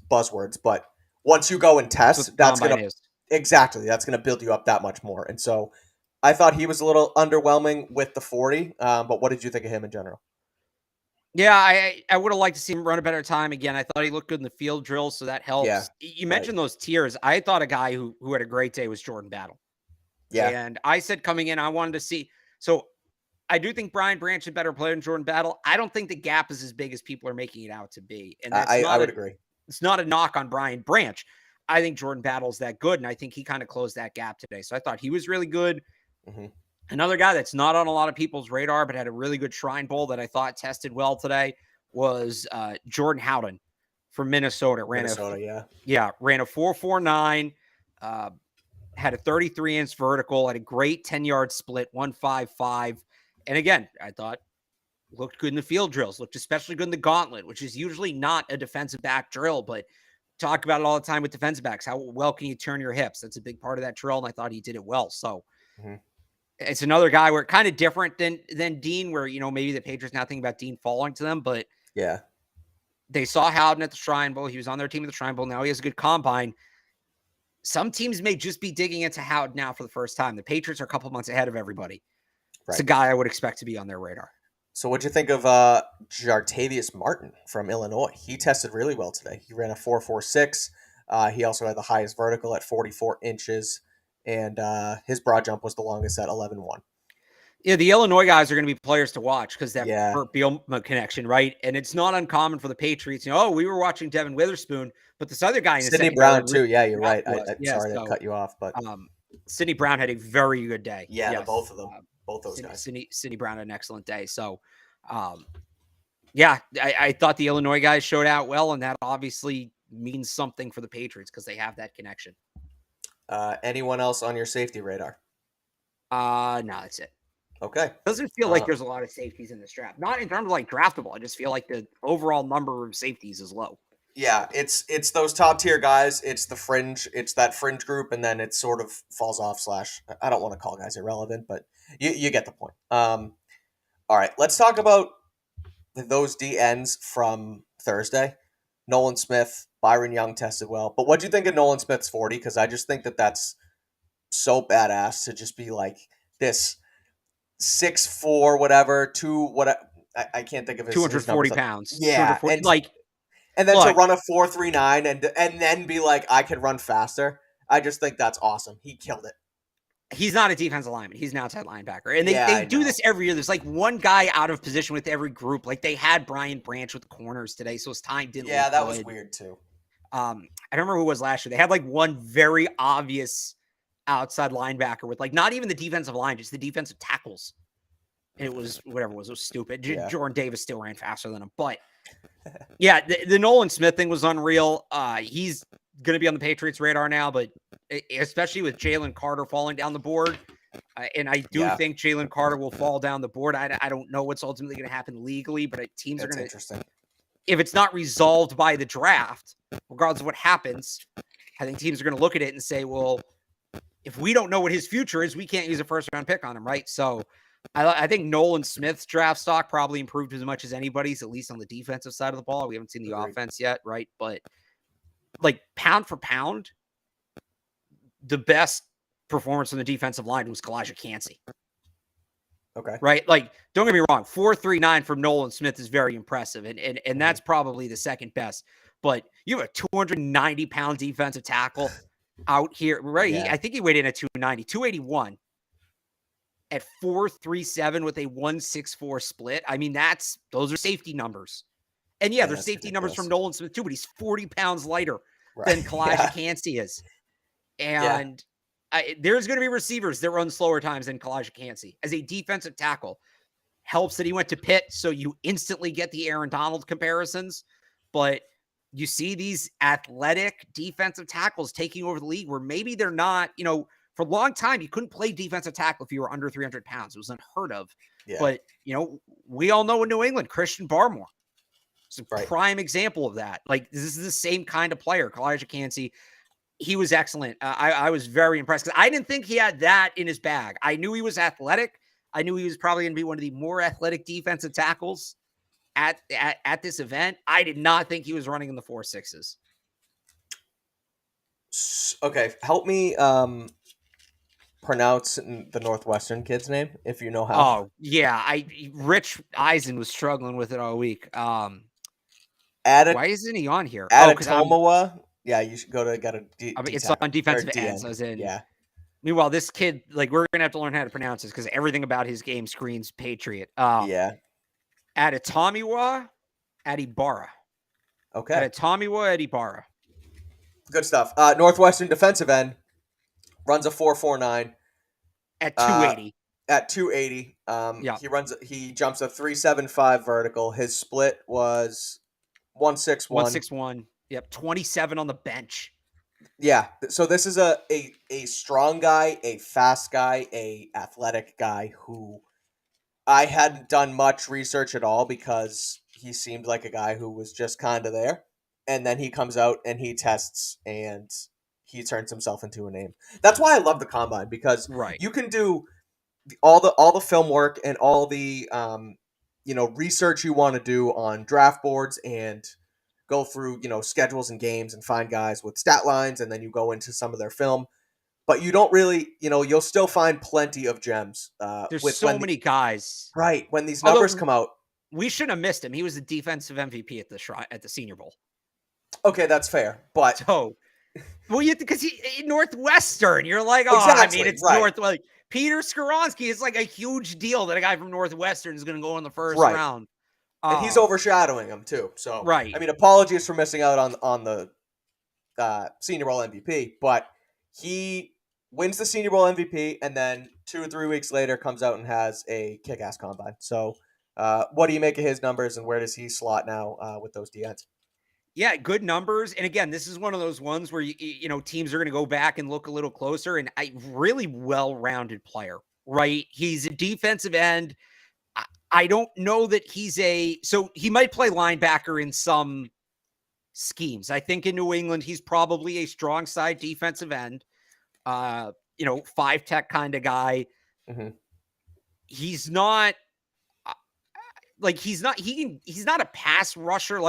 buzzwords, but once you go and test, that's going to build you up that much more. And so I thought he was a little underwhelming with the 40, but what did you think of him in general? Yeah, I would have liked to see him run a better time again. I thought he looked good in the field drills, so that helps. Yeah, you mentioned those tiers. I thought a guy who had a great day was Jordan Battle. Yeah. And I said coming in, I wanted to see. So I do think Brian Branch is a better player than Jordan Battle. I don't think the gap is as big as people are making it out to be. And that's I would agree. It's not a knock on Brian Branch. I think Jordan Battle's that good, and I think he kind of closed that gap today. So I thought he was really good. Mm-hmm. Another guy that's not on a lot of people's radar, but had a really good Shrine Bowl that I thought tested well today was Jordan Howden from Minnesota. Ran a 4.49, had a 33-inch vertical, had a great 10-yard split, 1.55. And again, I thought looked good in the field drills, looked especially good in the gauntlet, which is usually not a defensive back drill, but talk about it all the time with defensive backs. How well can you turn your hips? That's a big part of that drill, and I thought he did it well. So it's another guy where kind of different than Dean, where, maybe the Patriots now think about Dean falling to them, but they saw Howden at the Shrine Bowl. He was on their team at the Shrine Bowl. Now he has a good combine. Some teams may just be digging into Howden now for the first time. The Patriots are a couple months ahead of everybody. Right. It's a guy I would expect to be on their radar. So what'd you think of Jartavius Martin from Illinois? He tested really well today. He ran a 4.46. He also had the highest vertical at 44 inches, and his broad jump was the longest at 11.1. Yeah, the Illinois guys are going to be players to watch because that Burt Bielema connection, right? And it's not uncommon for the Patriots. We were watching Devin Witherspoon, but this other guy in the Sidney Brown too. Yeah, you're right. Sorry to cut you off, but Sidney Brown had a very good day. Yeah, yes. Both of them. Both those guys. Sidney Brown had an excellent day. So, I thought the Illinois guys showed out well, and that obviously means something for the Patriots because they have that connection. Anyone else on your safety radar? No, that's it. Okay. Doesn't feel like there's a lot of safeties in this draft. Not in terms of like draftable. I just feel like the overall number of safeties is low. Yeah, it's those top tier guys. It's the fringe. It's that fringe group, and then it sort of falls off. / I don't want to call guys irrelevant, but you get the point. All right, let's talk about those DNs from Thursday. Nolan Smith, Byron Young tested well, but what do you think of Nolan Smith's 40? Because I just think that's so badass to just be like this 6'4", whatever, I can't think of his 240 pounds. Yeah, 240, and then to run a 4.39 and then be like, I can run faster. I just think that's awesome. He killed it. He's not a defensive lineman. He's an outside linebacker. And they do this every year. There's like one guy out of position with every group. Like they had Brian Branch with the corners today, so his time didn't look that good. was weird too. I don't remember who it was last year. They had like one very obvious outside linebacker with like not even the defensive line, just the defensive tackles. And it was whatever it was stupid. Jordan Davis still ran faster than him. But yeah, the Nolan Smith thing was unreal. He's going to be on the Patriots radar now, but especially with Jalen Carter falling down the board. And I do think Jalen Carter will fall down the board. I don't know what's ultimately going to happen legally, but teams are going to, if it's not resolved by the draft, regardless of what happens, I think teams are going to look at it and say, well, if we don't know what his future is, we can't use a first-round pick on him, right? So I think Nolan Smith's draft stock probably improved as much as anybody's, at least on the defensive side of the ball. We haven't seen the offense yet, right? But like pound for pound, the best performance on the defensive line was Kadlick Kancey. Okay. Right? Like, don't get me wrong, 4.39 from Nolan Smith is very impressive, and that's probably the second best. But you have a 290-pound defensive tackle out here, right? I think he weighed in at 290, 281 at 4.37 with a 1.64 split. I mean, those are safety numbers. And there's safety numbers from Nolan Smith too, but he's 40 pounds lighter than Kadlick Kancey is. And there's going to be receivers that run slower times than Kadlick Kancey. As a defensive tackle, helps that he went to Pitt, so you instantly get the Aaron Donald comparisons. But you see these athletic defensive tackles taking over the league where maybe they're not, for a long time, you couldn't play defensive tackle if you were under 300 pounds. It was unheard of. Yeah. But, we all know in New England, Christian Barmore is a prime example of that. Like, this is the same kind of player. Kadlick Kancey, he was excellent. I was very impressed because I didn't think he had that in his bag. I knew he was athletic. I knew he was probably going to be one of the more athletic defensive tackles at this event. I did not think he was running in the 4.6s. Okay, help me pronounce the Northwestern kid's name, if you know how. Oh, yeah. Rich Eisen was struggling with it all week. Why isn't he on here? Adetomawa. Yeah, you should go to it's on defensive ends, as in. Yeah. Meanwhile, this kid, like, we're gonna have to learn how to pronounce this because everything about his game screams Patriot. Adetomawa Adibara. Okay. Adetomawa Adibara. Good stuff. Northwestern defensive end runs a 4.49 at uh, 280. at 280. Yeah. He jumps a 3.75 vertical. His split was 1.61. 161. Yep. 27 on the bench. Yeah. So this is a strong guy, a fast guy, a athletic guy who I hadn't done much research at all because he seemed like a guy who was just kind of there. And then he comes out and he tests and he turns himself into a name. That's why I love the combine, because Right. you can do all the film work and all the research you want to do on draft boards and go through schedules and games and find guys with stat lines, and then you go into some of their film, but you don't really, you'll still find plenty of gems There's with so many guys. when these numbers Although come out. we shouldn't have missed him. He was the defensive MVP at the Senior Bowl. Okay, that's fair, but So, well, because he Northwestern, you're like, oh, I mean, exactly it's right, like Peter Skoronsky. It's like a huge deal that a guy from Northwestern is going to go in the first right, round. and he's overshadowing him too. So, Right. I mean, apologies for missing out on the Senior Bowl MVP, but he wins the Senior Bowl MVP, and then 2 or 3 weeks later comes out and has a kick-ass combine. So, what do you make of his numbers, and where does he slot now with those DNs? Yeah, good numbers. And again, this is one of those ones where teams are going to go back and look a little closer. And a really well-rounded player, right? He's a defensive end. I don't know that so he might play linebacker in some schemes. I think in New England, he's probably a strong side defensive end, 5-tech kind of guy. Mm-hmm. He's not he's not a pass rusher.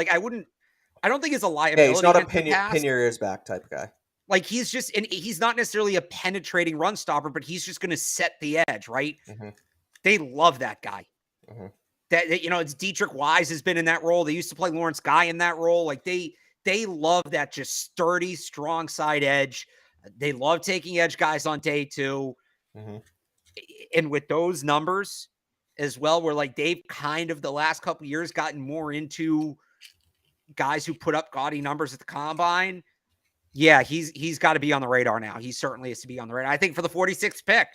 I don't think it's a liability. Yeah, he's not a pin your ears back type of guy. Like he's not necessarily a penetrating run stopper, but he's just going to set the edge, right? Mm-hmm. They love that guy. Mm-hmm. That it's Dietrich Wise has been in that role. They used to play Lawrence Guy in that role. Like they love that just sturdy, strong side edge. They love taking edge guys on day 2. Mm-hmm. And with those numbers as well, where like they've kind of the last couple of years gotten more into guys who put up gaudy numbers at the combine. Yeah, he's got to be on the radar now. He certainly has to be on the radar. I think for the 46th pick,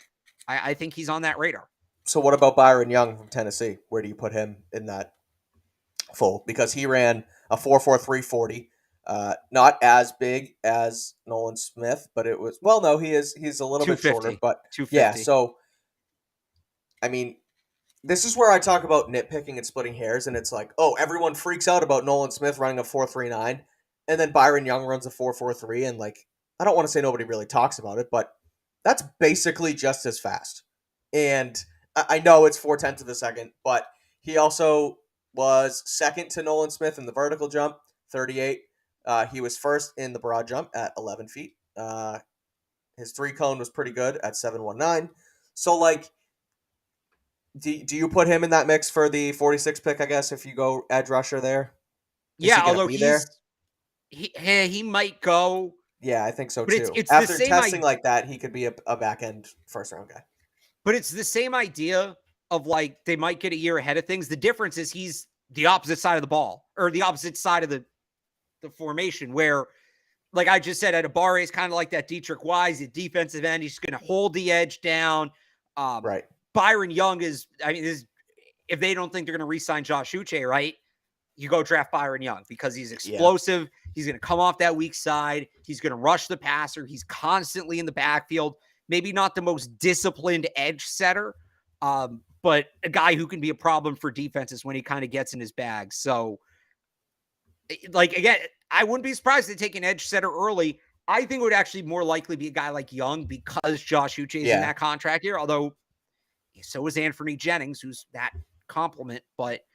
I think he's on that radar. So what about Byron Young from Tennessee? Where do you put him in that fold? Because he ran a 4.43 40. Not as big as Nolan Smith, but it was, well, no, he's a little bit shorter, but 250. Yeah. So, I mean, this is where I talk about nitpicking and splitting hairs, and it's like, oh, everyone freaks out about Nolan Smith running a 4.39, and then Byron Young runs a 4.43, and like, I don't want to say nobody really talks about it, but that's basically just as fast. And I know it's 0.4 of a second, but he also was second to Nolan Smith in the vertical jump, 38. He was first in the broad jump at 11 feet. His 3-cone was pretty good at 7.19. So, like, do you put him in that mix for the 46 pick, I guess, if you go edge rusher there? Yeah, although he might go. Yeah, I think so too. It's After the same testing like that, he could be a back end first round guy. But it's the same idea of like they might get a year ahead of things. The difference is he's the opposite side of the ball, or the opposite side of the formation, where, like I just said, at a bar is kind of like that Dietrich Wise at defensive end. He's going to hold the edge down. Right. Byron Young is, if they don't think they're going to re-sign Josh Uche, right? You go draft Byron Young because he's explosive. Yeah. He's going to come off that weak side. He's going to rush the passer. He's constantly in the backfield. Maybe not the most disciplined edge setter, but a guy who can be a problem for defenses when he kind of gets in his bag. So, like, again, I wouldn't be surprised to take an edge setter early. I think it would actually more likely be a guy like Young because Josh Uche is in that contract here, although so is Anthony Jennings, who's that compliment. But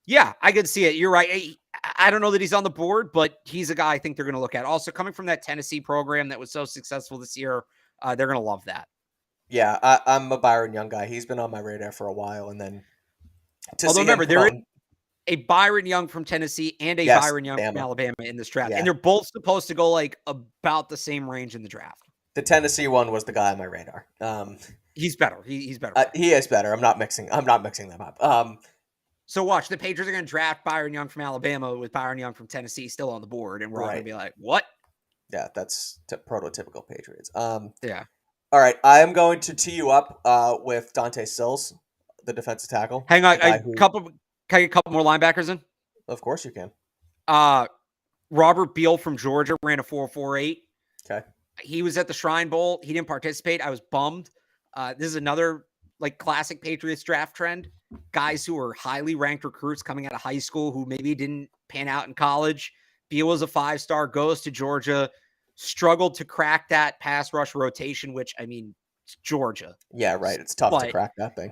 yeah, I could see it. You're right. I don't know that he's on the board, but he's a guy I think they're going to look at. Also, coming from that Tennessee program that was so successful this year, they're going to love that. Yeah, I'm a Byron Young guy. He's been on my radar for a while. And then although remember, there is a Byron Young from Tennessee and a Byron Young from Alabama in this draft. Yeah. And they're both supposed to go like about the same range in the draft. The Tennessee one was the guy on my radar. He's better. He's better. He is better. I'm not mixing them up. So watch, the Patriots are going to draft Byron Young from Alabama with Byron Young from Tennessee still on the board, and we're all going to be like, what? Yeah, that's prototypical Patriots. Yeah. All right, I am going to tee you up with Dante Sills, the defensive tackle, Hang on, the guy who, can I get a couple more linebackers in? of course, you can. Robert Beal from Georgia ran a 4.48. Okay. He was at the Shrine Bowl. He didn't participate. I was bummed. This is another like classic Patriots draft trend. Guys who are highly ranked recruits coming out of high school who maybe didn't pan out in college. Beal was a 5-star, goes to Georgia, struggled to crack that pass rush rotation, which, I mean, it's Georgia. Yeah, right. It's tough to But crack that thing.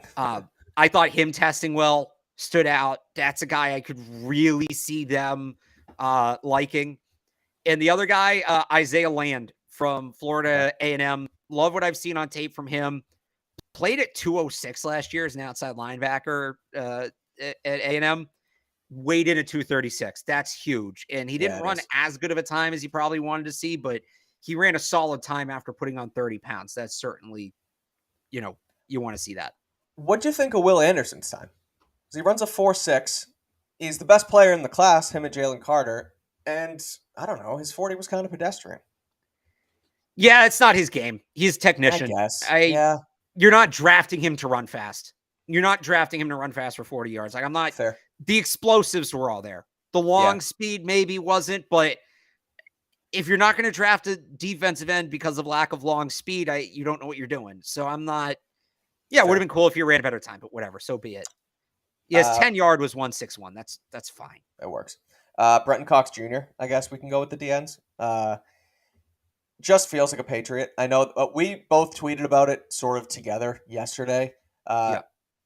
I thought him testing well, stood out. That's a guy I could really see them liking. And the other guy, Isaiah Land from Florida A&M. Love what I've seen on tape from him. Played at 206 last year as an outside linebacker at A&M. Weighed in at 236. That's huge. And he didn't run as good of a time as he probably wanted to see, but he ran a solid time after putting on 30 pounds. That's certainly, you want to see that. What do you think of Will Anderson's time? He runs a 4.6. He's the best player in the class, him and Jalen Carter. And I don't know, his 40 was kind of pedestrian. Yeah, it's not his game. He's a technician. I guess. Yeah. You're not drafting him to run fast. You're not drafting him to run fast for 40 yards. Like, I'm not. Fair. The explosives were all there. The long speed maybe wasn't, but if you're not going to draft a defensive end because of lack of long speed, you don't know what you're doing. So I'm not. Yeah, it would have been cool if you ran a better time, but whatever. So be it. Yes, 10-yard was 161. That's fine. That works. Brenton Cox Jr., I guess we can go with the DNs. Just feels like a Patriot. I know we both tweeted about it sort of together yesterday.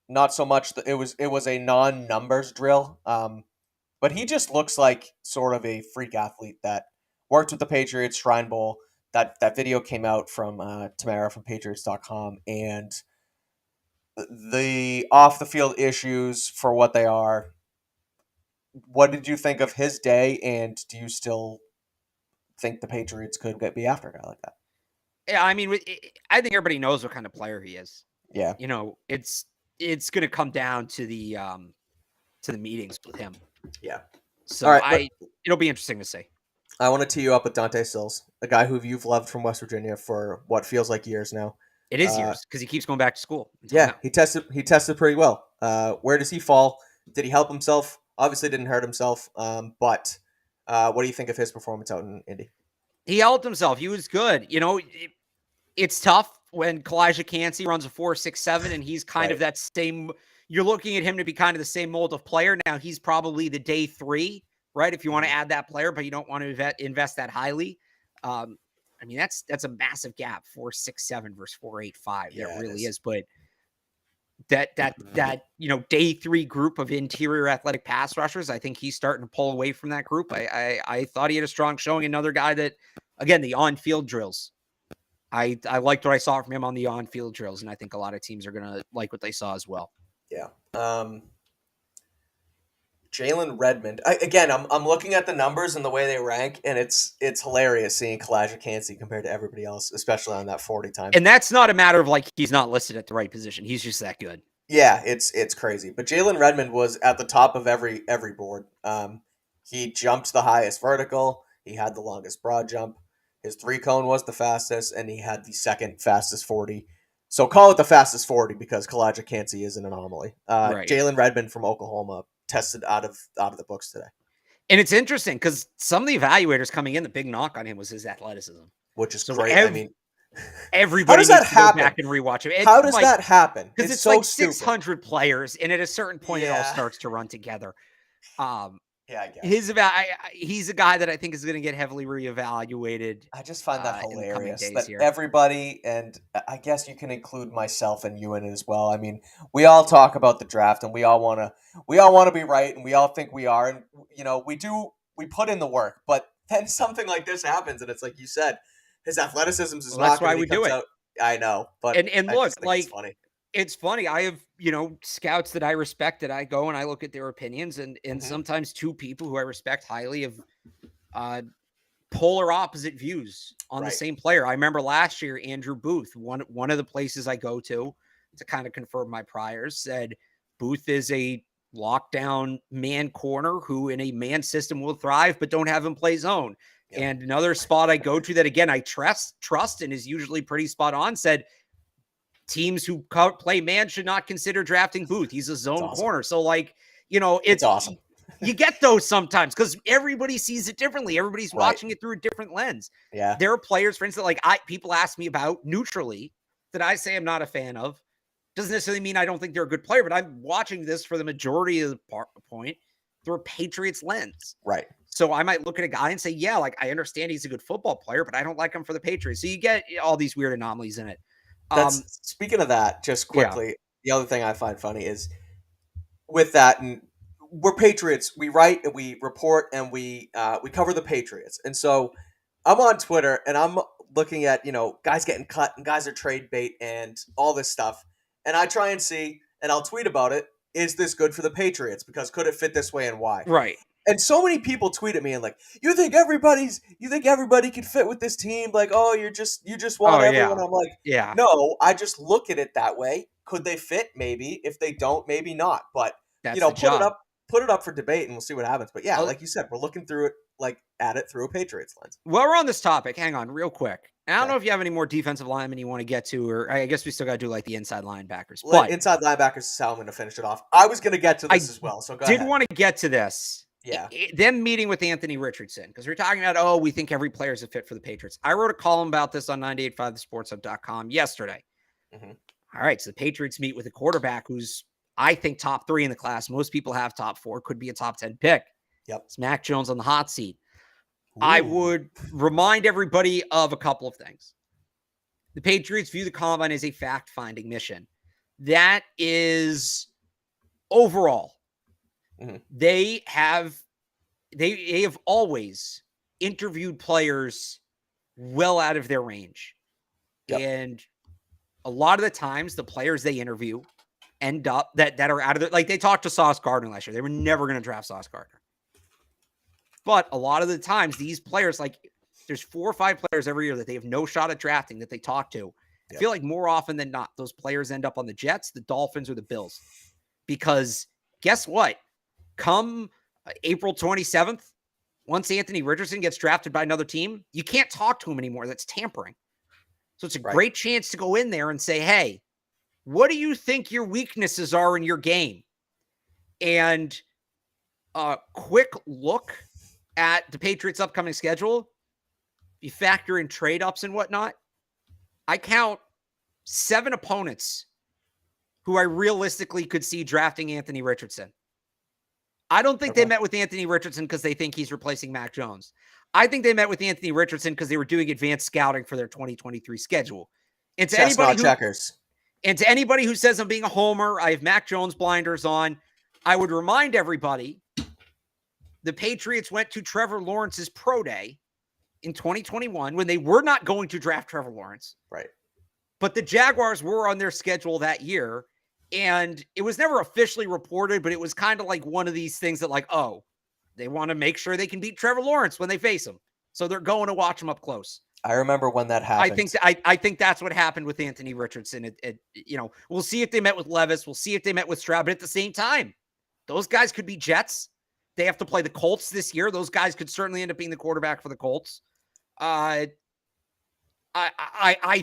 Not so much. It was a non-numbers drill. But he just looks like sort of a freak athlete that worked with the Patriots Shrine Bowl. That video came out from Tamara from Patriots.com, and the off-the-field issues for what they are. What did you think of his day, and do you still think the Patriots could be after a guy like that? Yeah, I mean, I think everybody knows what kind of player he is. Yeah. It's going to come down to the meetings with him. Yeah. So all right, it'll be interesting to see. I want to tee you up with Dante Sills, a guy who you've loved from West Virginia for what feels like years now. It is years because he keeps going back to school. Yeah, he tested pretty well. Where does he fall? Did he help himself? Obviously didn't hurt himself. But what do you think of his performance out in Indy? He helped himself. He was good. It's tough when Kalijah Cansey runs a 4.67 and he's kind of that same. You're looking at him to be kind of the same mold of player. Now he's probably the day 3, right? If you want to add that player, but you don't want to invest that highly. I mean, that's a massive gap, 4.67 versus 4.85. That really is. But that day 3 group of interior athletic pass rushers, I think he's starting to pull away from that group. I thought he had a strong showing. Another guy that, again, the on-field drills. I liked what I saw from him on the on-field drills, and I think a lot of teams are going to like what they saw as well. Yeah. Jalen Redmond. I'm looking at the numbers and the way they rank, and it's hilarious seeing Kalijah Cansey compared to everybody else, especially on that 40 time. And that's not a matter of like he's not listed at the right position. He's just that good. Yeah, it's crazy. But Jalen Redmond was at the top of every board. He jumped the highest vertical. He had the longest broad jump. His 3-cone was the fastest, and he had the second fastest 40. So call it the fastest 40 because Kalijah Cansey is an anomaly. Right. Jalen Redmond from Oklahoma tested out of the books today. And it's interesting because some of the evaluators coming in, the big knock on him was his athleticism. Which is great. Everybody needs to go back and rewatch it. How does that happen? Because it's so like 600 players, and at a certain point, it all starts to run together. Yeah, I guess. He's a guy that I think is going to get heavily reevaluated. I just find that hilarious that everybody, and I guess you can include myself and you in it as well. I mean, we all talk about the draft, and we all want to be right, and we all think we are, and we put in the work, but then something like this happens, and it's like you said, his athleticism is not. That's why we do it. Out. I know, but and look, like it's funny. It's funny. I have, scouts that I respect that I go and I look at their opinions, and sometimes 2 people who I respect highly have polar opposite views on the same player. I remember last year, Andrew Booth, one of the places I go to kind of confirm my priors, said Booth is a lockdown man corner who in a man system will thrive, but don't have him play zone. Yep. And another spot I go to that, again, I trust and is usually pretty spot on, said teams who play man should not consider drafting Booth. He's a zone corner. So, like, it's awesome. You get those sometimes because everybody sees it differently. Everybody's watching it through a different lens. Yeah. There are players, for instance, like people ask me about neutrally that I say I'm not a fan of. Doesn't necessarily mean I don't think they're a good player, but I'm watching this for the majority of the point through a Patriots lens. Right. So I might look at a guy and say, yeah, like I understand he's a good football player, but I don't like him for the Patriots. So you get all these weird anomalies in it. Speaking of that, just quickly, the other thing I find funny is with that, and we're Patriots. We write and we report and we cover the Patriots. And so I'm on Twitter and I'm looking at, guys getting cut and guys are trade bait and all this stuff. And I try and see, and I'll tweet about it. Is this good for the Patriots? Because could it fit this way and why? Right. And so many people tweet at me and like, you think everybody can fit with this team? Like, oh, you just want everyone. I'm like, yeah. No, I just look at it that way. Could they fit? Maybe. If they don't, maybe not. But that's put it up for debate and we'll see what happens. But yeah, like you said, we're looking through it at it through a Patriots lens. While we're on this topic, hang on real quick. I don't know if you have any more defensive linemen you want to get to, or I guess we still got to do like the inside linebackers. But inside linebackers is how I'm going to finish it off. I was going to get to this as well, so go ahead. Did want to get to this. Yeah. Them meeting with Anthony Richardson, because we're talking about, we think every player is a fit for the Patriots. I wrote a column about this on 985thesportshub.com yesterday. Mm-hmm. All right, so the Patriots meet with a quarterback who's, I think, top 3 in the class. Most people have top 4, could be a top 10 pick. Yep. It's Mac Jones on the hot seat. Ooh. I would remind everybody of a couple of things. The Patriots view the combine as a fact-finding mission. That is overall. Mm-hmm. They have always interviewed players well out of their range. Yep. And a lot of the times the players they interview end up that are out of it. Like they talked to Sauce Gardner last year. They were never going to draft Sauce Gardner. But a lot of the times these players, like there's 4 or 5 players every year that they have no shot at drafting that they talk to. Yep. I feel like more often than not, those players end up on the Jets, the Dolphins, or the Bills. Because guess what? Come April 27th, once Anthony Richardson gets drafted by another team, you can't talk to him anymore. That's tampering. So it's a great chance to go in there and say, hey, what do you think your weaknesses are in your game? And a quick look at the Patriots' upcoming schedule, you factor in trade-ups and whatnot, I count 7 opponents who I realistically could see drafting Anthony Richardson. I don't think they met with Anthony Richardson because they think he's replacing Mac Jones. I think they met with Anthony Richardson because they were doing advanced scouting for their 2023 schedule. And to anybody who says I'm being a homer, I have Mac Jones blinders on, I would remind everybody the Patriots went to Trevor Lawrence's pro day in 2021 when they were not going to draft Trevor Lawrence. Right. But the Jaguars were on their schedule that year. And it was never officially reported, but it was kind of like one of these things that like, they want to make sure they can beat Trevor Lawrence when they face him. So they're going to watch him up close. I remember when that happened. I think that's what happened with Anthony Richardson. We'll see if they met with Levis. We'll see if they met with Stroud. But at the same time, those guys could be Jets. They have to play the Colts this year. Those guys could certainly end up being the quarterback for the Colts. I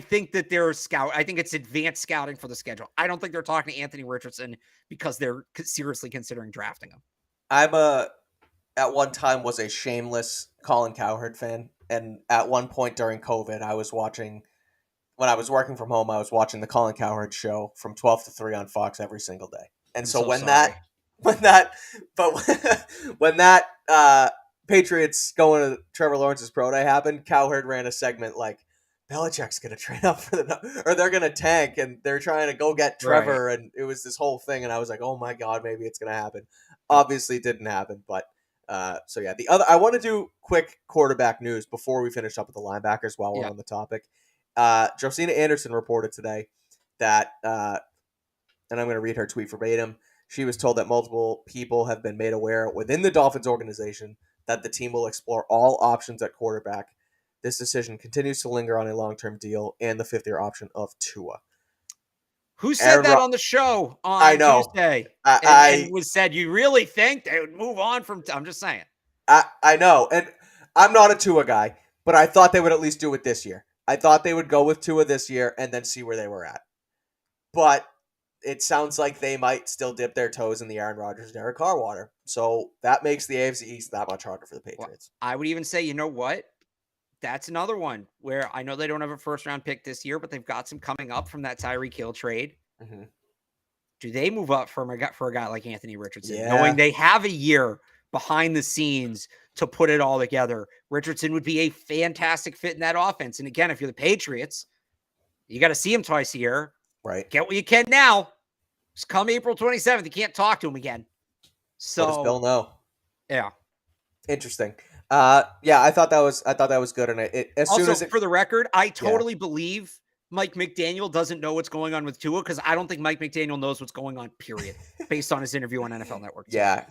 think that they're scout. I think it's advanced scouting for the schedule. I don't think they're talking to Anthony Richardson because they're seriously considering drafting him. At one time was a shameless Colin Cowherd fan. And at one point during COVID, when I was working from home, I was watching the Colin Cowherd show from 12 to 3 on Fox every single day. And when that Patriots going to Trevor Lawrence's pro day happened, Cowherd ran a segment like, Belichick's going to trade up or they're going to tank and they're trying to go get Trevor. Right. And it was this whole thing. And I was like, oh my God, maybe it's going to happen. Obviously it didn't happen. But so yeah, I want to do quick quarterback news before we finish up with the linebackers while we're on the topic. Josina Anderson reported today that, and I'm going to read her tweet verbatim. She was told that multiple people have been made aware within the Dolphins organization that the team will explore all options at quarterback. This decision continues to linger on a long-term deal and the 5th-year option of Tua. Who said that on the show on Tuesday? And was said, you really think they would move on from... I'm just saying. I know. And I'm not a Tua guy, but I thought they would at least do it this year. I thought they would go with Tua this year and then see where they were at. But it sounds like they might still dip their toes in the Aaron Rodgers, Derek Carr water. So that makes the AFC East that much harder for the Well, Patriots. I would even say, you know what? That's another one where I know they don't have a first round pick this year, but they've got some coming up from that Tyreek Hill trade. Mm-hmm. Do they move up for a guy like Anthony Richardson, knowing Yeah. they have a year behind the scenes to put it all together? Richardson would be a fantastic fit in that offense. And again, if you're the Patriots, you got to see him twice a year. Right. Get what you can now. Just come April 27th, you can't talk to him again. What does Bill So, know? yeah. Interesting. Yeah, I thought that was good, and as soon Also, as it, for the record, I yeah, totally believe Mike McDaniel doesn't know what's going on with Tua because I don't think Mike McDaniel knows what's going on, period, based on his interview on NFL Network. yeah,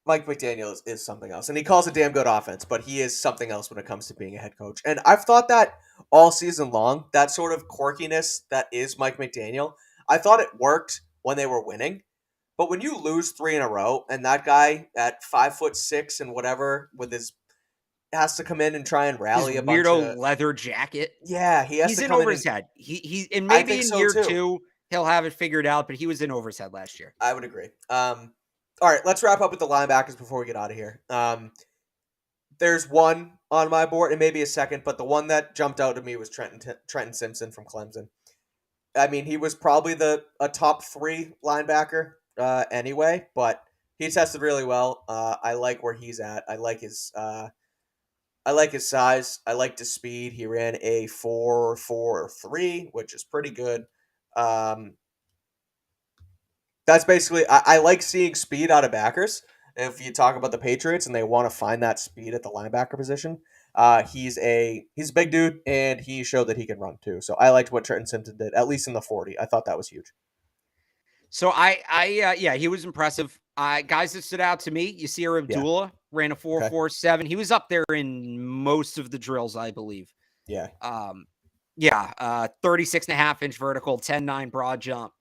Mike McDaniel is something else, and he calls a damn good offense, but he is something else when it comes to being a head coach. And I've thought that all season long, that sort of quirkiness that is Mike McDaniel, I thought it worked when they were winning. But when you lose 3 in a row, and that guy at 5'6" and whatever with his has to come in and try and His rally a bunch of, weird leather jacket. yeah, he has He's to in come in over and his head. He and I maybe think in so year too. 2 he'll have it figured out, but he was in over his head last year. I would agree. All right, let's wrap up with the linebackers before we get out of here. There's one on my board, and maybe a second, but the one that jumped out to me was Trenton Simpson from Clemson. I mean, he was probably a top 3 linebacker anyway, but he tested really well. I like where he's at. I like his size. I like his speed. He ran a 4.43, which is pretty good. Um, that's basically I like seeing speed out of backers. If you talk about the Patriots and they want to find that speed at the linebacker position, he's a big dude and he showed that he can run too. So I liked what Trenton Simpson did, at least in the 40. I thought that was huge. So yeah, he was impressive. Guys that stood out to me, Yasir Yeah. Abdullah ran a Okay. 4.47. He was up there in most of the drills, I believe. Yeah. 36 and a half inch vertical, 10.9 broad jump.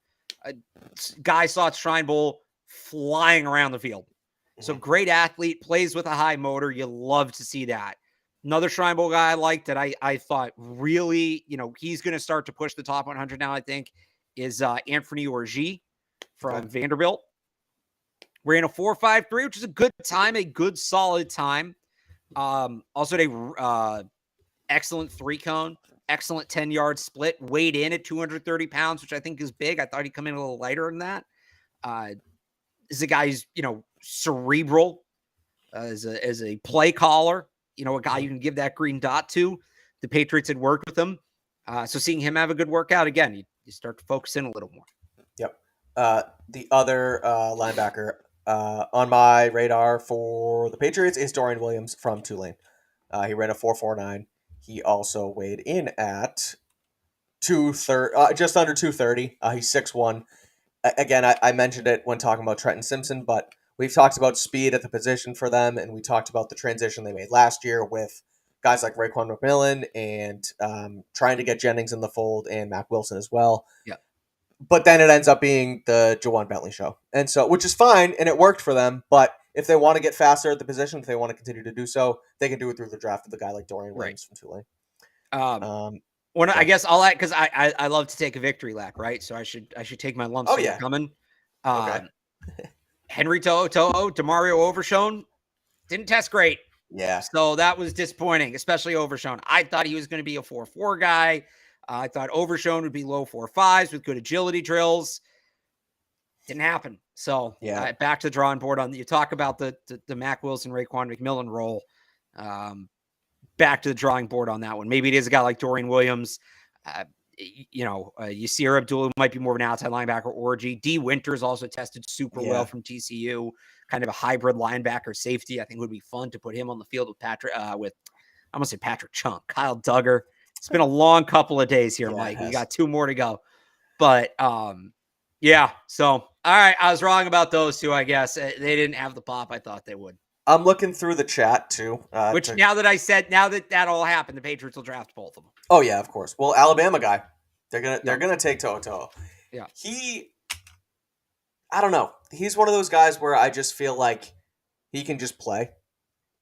Guy saw at Shrine Bowl flying around the field. So great athlete, plays with a high motor. You love to see that. Another Shrine Bowl guy I liked that I thought really, he's going to start to push the top 100 now, I think, is Anthony Orji from Vanderbilt. Ran a 4.53, which is a good time, a good solid time. Also a excellent 3-cone, excellent 10-yard split, weighed in at 230 pounds, which I think is big. I thought he'd come in a little lighter than that. Is a guy who's, cerebral, as a play caller, a guy you can give that green dot to. The Patriots had worked with him. So seeing him have a good workout, again, you start to focus in a little more. Yep. The other linebacker on my radar for the Patriots is Dorian Williams from Tulane. He ran a 4.49. He also weighed in at 230, just under 230. He's 6'1". Again, I mentioned it when talking about Trenton Simpson, but we've talked about speed at the position for them, and we talked about the transition they made last year with guys like Raekwon McMillan and trying to get Jennings in the fold and Mac Wilson as well. Yeah. But then it ends up being the Jawan Bentley show, and so which is fine, and it worked for them. But if they want to get faster at the position, if they want to continue to do so, they can do it through the draft of the guy like Dorian Williams from Tulane. I guess I'll add because I love to take a victory lap, right? So I should take my lumps that are coming. Okay. Henry To'o, Demario Overshown didn't test great. Yeah. So that was disappointing, especially Overshown. I thought he was going to be a 4.4 guy. I thought Overshown would be low 4.5s with good agility drills. Didn't happen. So back to the drawing board on you talk about the Mac Wilson, Raekwon McMillan role. Back to the drawing board on that one. Maybe it is a guy like Dorian Williams. Yasir Abdullah might be more of an outside linebacker. Orgy D. Winters also tested super well from TCU. Kind of a hybrid linebacker safety. I think would be fun to put him on the field with I'm gonna say Patrick Chung, Kyle Duggar. It's been a long couple of days here, Mike. We got 2 more to go. But So all right, I was wrong about those 2. I guess they didn't have the pop I thought they would. I'm looking through the chat too. Now that all happened, the Patriots will draft both of them. Oh yeah, of course. Well, Alabama guy, they're gonna take Toto. Yeah. I don't know. He's one of those guys where I just feel like he can just play.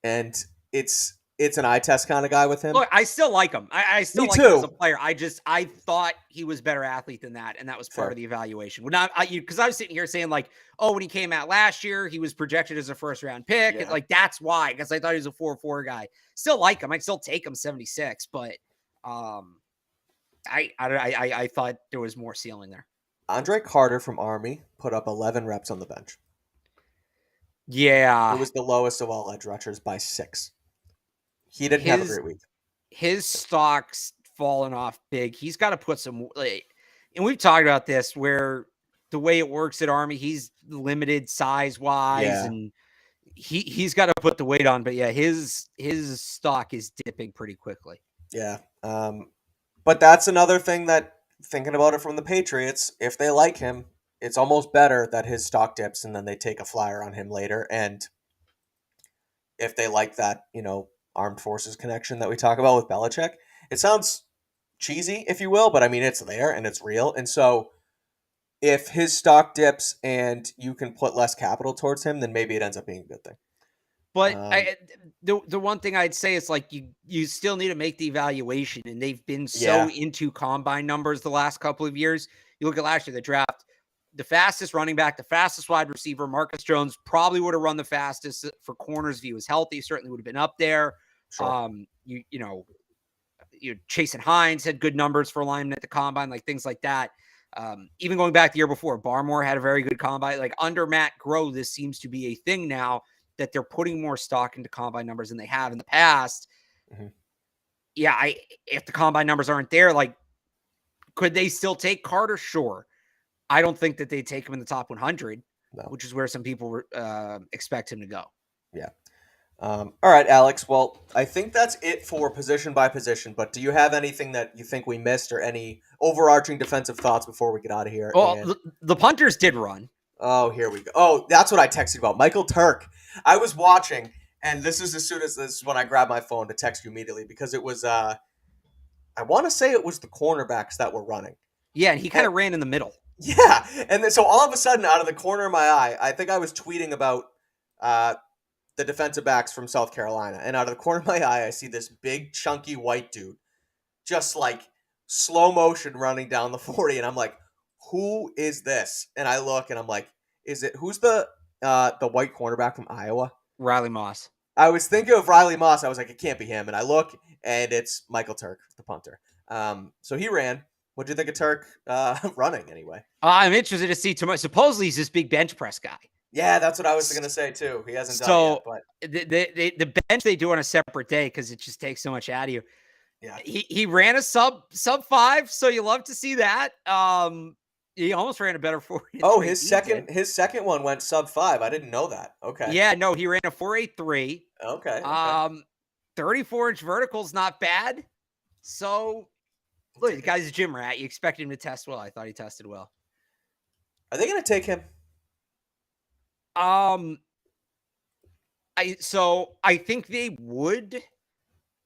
and it's an eye test kind of guy with him. Look, I still like him. I still Me like him as a too. player. I thought he was a better athlete than that, and that was part Fair. of the evaluation. Well, not because I was sitting here saying like, oh, when he came out last year, he was projected as a first round pick, and Yeah. like that's why, because I thought he was a 4.4 guy. Still like him. I'd still take him 76, but I thought there was more ceiling there. Andre Carter from Army put up 11 reps on the bench. Yeah, It was the lowest of all edge rushers by 6. He didn't have a great week. His stock's fallen off big. He's got to put some, and we've talked about this where the way it works at Army, he's limited size wise, and he's got to put the weight on. But yeah, his stock is dipping pretty quickly. Yeah, but that's another thing that, thinking about it from the Patriots, if they like him, it's almost better that his stock dips and then they take a flyer on him later. And if they like that, armed forces connection that we talk about with Belichick, it sounds cheesy, if you will, but I mean, it's there and it's real. And so if his stock dips and you can put less capital towards him, then maybe it ends up being a good thing. But the one thing I'd say is like you still need to make the evaluation, and they've been so into combine numbers the last couple of years. You look at last year, the draft, the fastest running back, the fastest wide receiver, Marcus Jones probably would have run the fastest for corners if he was healthy. Certainly would have been up there. Sure. Chasen Hines had good numbers for linemen at the combine, like things like that. Even going back the year before, Barmore had a very good combine. Like under Matt Groh, this seems to be a thing now that they're putting more stock into combine numbers than they have in the past. Mm-hmm. Yeah, if the combine numbers aren't there, like, could they still take Carter? Sure. I don't think that they take him in the top 100, which is where some people expect him to go. Yeah. All right, Alex. Well, I think that's it for position by position, but do you have anything that you think we missed or any overarching defensive thoughts before we get out of here? Well, the punters did run. Oh, here we go. Oh, that's what I texted about. Michael Turk. I was watching, and this is when I grabbed my phone to text you immediately because it was, I want to say it was the cornerbacks that were running. Yeah, and he kind of ran in the middle. Yeah, and then so all of a sudden, out of the corner of my eye, I think I was tweeting about the defensive backs from South Carolina, and out of the corner of my eye, I see this big, chunky white dude just like slow motion running down the 40, and I'm like, who is this? And I look and I'm like, who's the white cornerback from Iowa? Riley Moss. I was thinking of Riley Moss. I was like, it can't be him. And I look and it's Michael Turk, the punter. So he ran. What do you think of Turk running anyway? I'm interested to see too much. Supposedly he's this big bench press guy. Yeah, that's what I was going to say too. He hasn't done it yet. But the bench they do on a separate day because it just takes so much out of you. Yeah. He ran a sub 5, so you love to see that. He almost ran a better 4. Oh, his second one went sub 5. I didn't know that. Okay. Yeah, no, he ran a 4.83. Okay. 34-inch vertical's not bad. So, look, the guy's a gym rat. You expect him to test well. I thought he tested well. Are they going to take him? I think they would.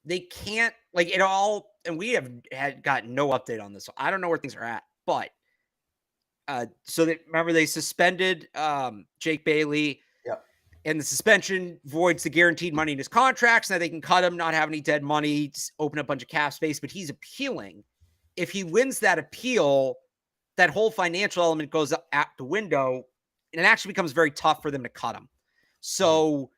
They can't like it all, and we had got no update on this. So I don't know where things are at, but remember they suspended Jake Bailey. Yep. And the suspension voids the guaranteed money in his contracts. Now they can cut him, not have any dead money, open up a bunch of cap space, but he's appealing. If he wins that appeal, that whole financial element goes out the window, and it actually becomes very tough for them to cut him. So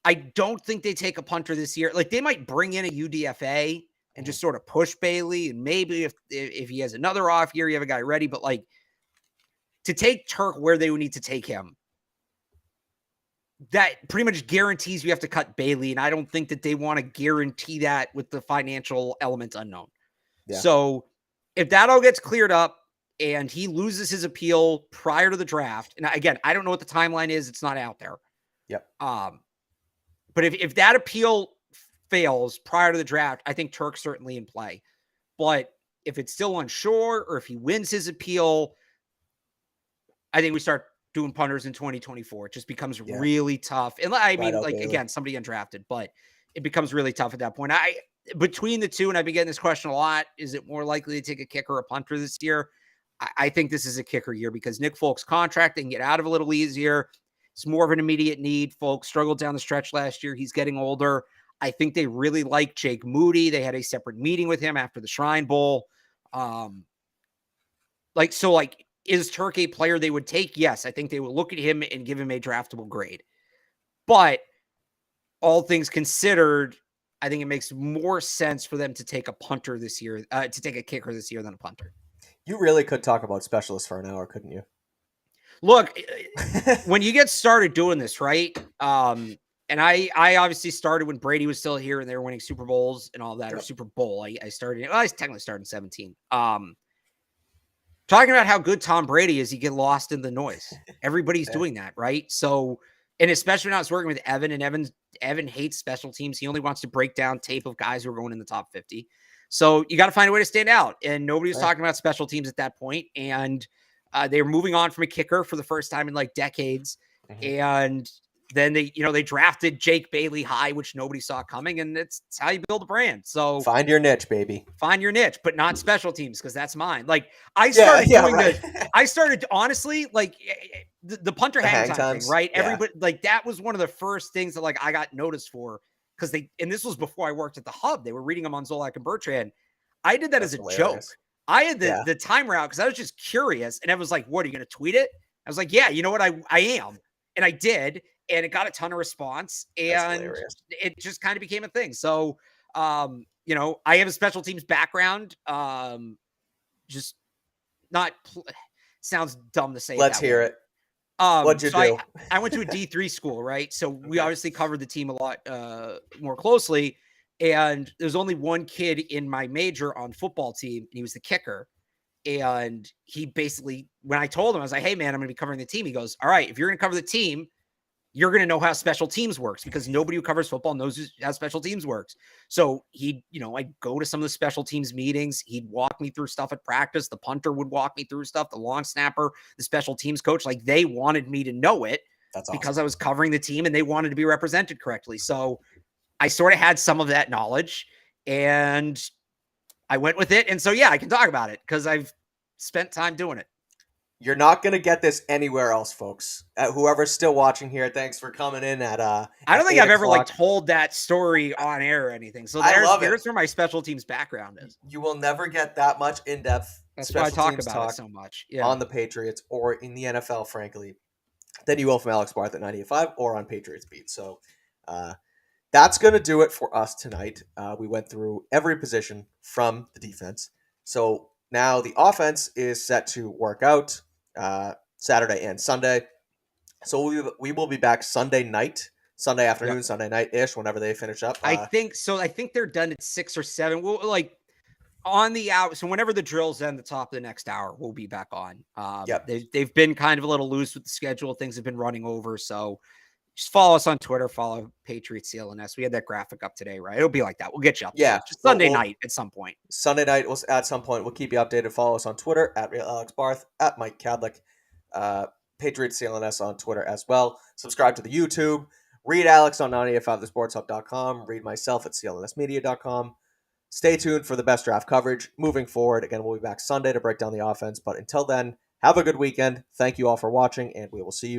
I don't think they take a punter this year. Like they might bring in a UDFA and just sort of push Bailey. And maybe if he has another off year, you have a guy ready, but like to take Turk where they would need to take him, that pretty much guarantees you have to cut Bailey. And I don't think that they want to guarantee that with the financial element unknown. Yeah. So if that all gets cleared up and he loses his appeal prior to the draft, and again, I don't know what the timeline is. It's not out there. Yep. But if that appeal fails prior to the draft, I think Turk's certainly in play. But if it's still unsure or if he wins his appeal, I think we start doing punters in 2024. It just becomes really tough. And I mean, again, somebody undrafted, but it becomes really tough at that point. Between the two, and I've been getting this question a lot, is it more likely to take a kicker or a punter this year? I think this is a kicker year because Nick Folk's contract, they can get out of a little easier. It's more of an immediate need. Folks struggled down the stretch last year. He's getting older. I think they really like Jake Moody. They had a separate meeting with him after the Shrine Bowl. Is Turk a player they would take? Yes, I think they would look at him and give him a draftable grade. But all things considered, I think it makes more sense for them to take a punter this year, to take a kicker this year than a punter. You really could talk about specialists for an hour, couldn't you? Look, when you get started doing this, right? And I obviously started when Brady was still here and they were winning Super Bowls and all that, or Super Bowl. I technically started in 17. Talking about how good Tom Brady is, you get lost in the noise. Everybody's doing that, right? So, and especially when I was working with Evan, and Evan hates special teams. He only wants to break down tape of guys who are going in the top 50. So you got to find a way to stand out. And nobody was talking about special teams at that point. And they were moving on from a kicker for the first time in like decades. Mm-hmm. And then they drafted Jake Bailey high, which nobody saw coming. And it's how you build a brand. So find your niche, baby. Find your niche, but not special teams, because that's mine. Like I started honestly, like the punter hang time thing, right? Yeah. Everybody, like, that was one of the first things that like I got noticed for, because and this was before I worked at the Hub. They were reading them on Zolak and Bertrand. I did that as a joke. I had the timer out because I was just curious, and I was like, "What, are you going to tweet it?" I was like, "Yeah, you know what, I am," and I did, and it got a ton of response, and it just kind of became a thing. So, I have a special teams background. Just not sounds dumb to say. Let's hear it. What'd you do? I went to a D3 school, right? So we obviously covered the team a lot more closely. And there's only one kid in my major on football team, and he was the kicker. And he basically, when I told him, I was like, "Hey man, I'm going to be covering the team." He goes, "All right, if you're going to cover the team, you're going to know how special teams works, because nobody who covers football knows how special teams works." So I'd go to some of the special teams meetings. He'd walk me through stuff at practice. The punter would walk me through stuff. The long snapper, the special teams coach, like, they wanted me to know it. That's awesome. Because I was covering the team and they wanted to be represented correctly. So I sort of had some of that knowledge and I went with it. And so, yeah, I can talk about it because I've spent time doing it. You're not going to get this anywhere else, folks. Whoever's still watching here, thanks for coming in at I don't think I've ever told that story on air or anything. So there's where my special teams background is. You will never get that much in-depth. That's why I talk about it so much. Yeah. On the Patriots or in the NFL, frankly, than you will from Alex Barth at 98.5 or on Patriots Beat. So that's going to do it for us tonight. We went through every position from the defense. So now the offense is set to work out Saturday and Sunday. So we will be back Sunday afternoon, Sunday night-ish, whenever they finish up. I think so. I think they're done at 6 or 7. We'll on the out. So whenever the drills end, the top of the next hour, we'll be back on. They've been kind of a little loose with the schedule. Things have been running over. So just follow us on Twitter. Follow Patriots CLNS. We had that graphic up today, right? It'll be like that. We'll get you up. Yeah. Just Sunday night at some point. Sunday night at some point. We'll keep you updated. Follow us on Twitter at Real Alex Barth, at Mike Kadlick, Patriots CLNS on Twitter as well. Subscribe to the YouTube. Read Alex on 985thesportshub.com. Read myself at clnsmedia.com. Stay tuned for the best draft coverage moving forward. Again, we'll be back Sunday to break down the offense. But until then, have a good weekend. Thank you all for watching, and we will see you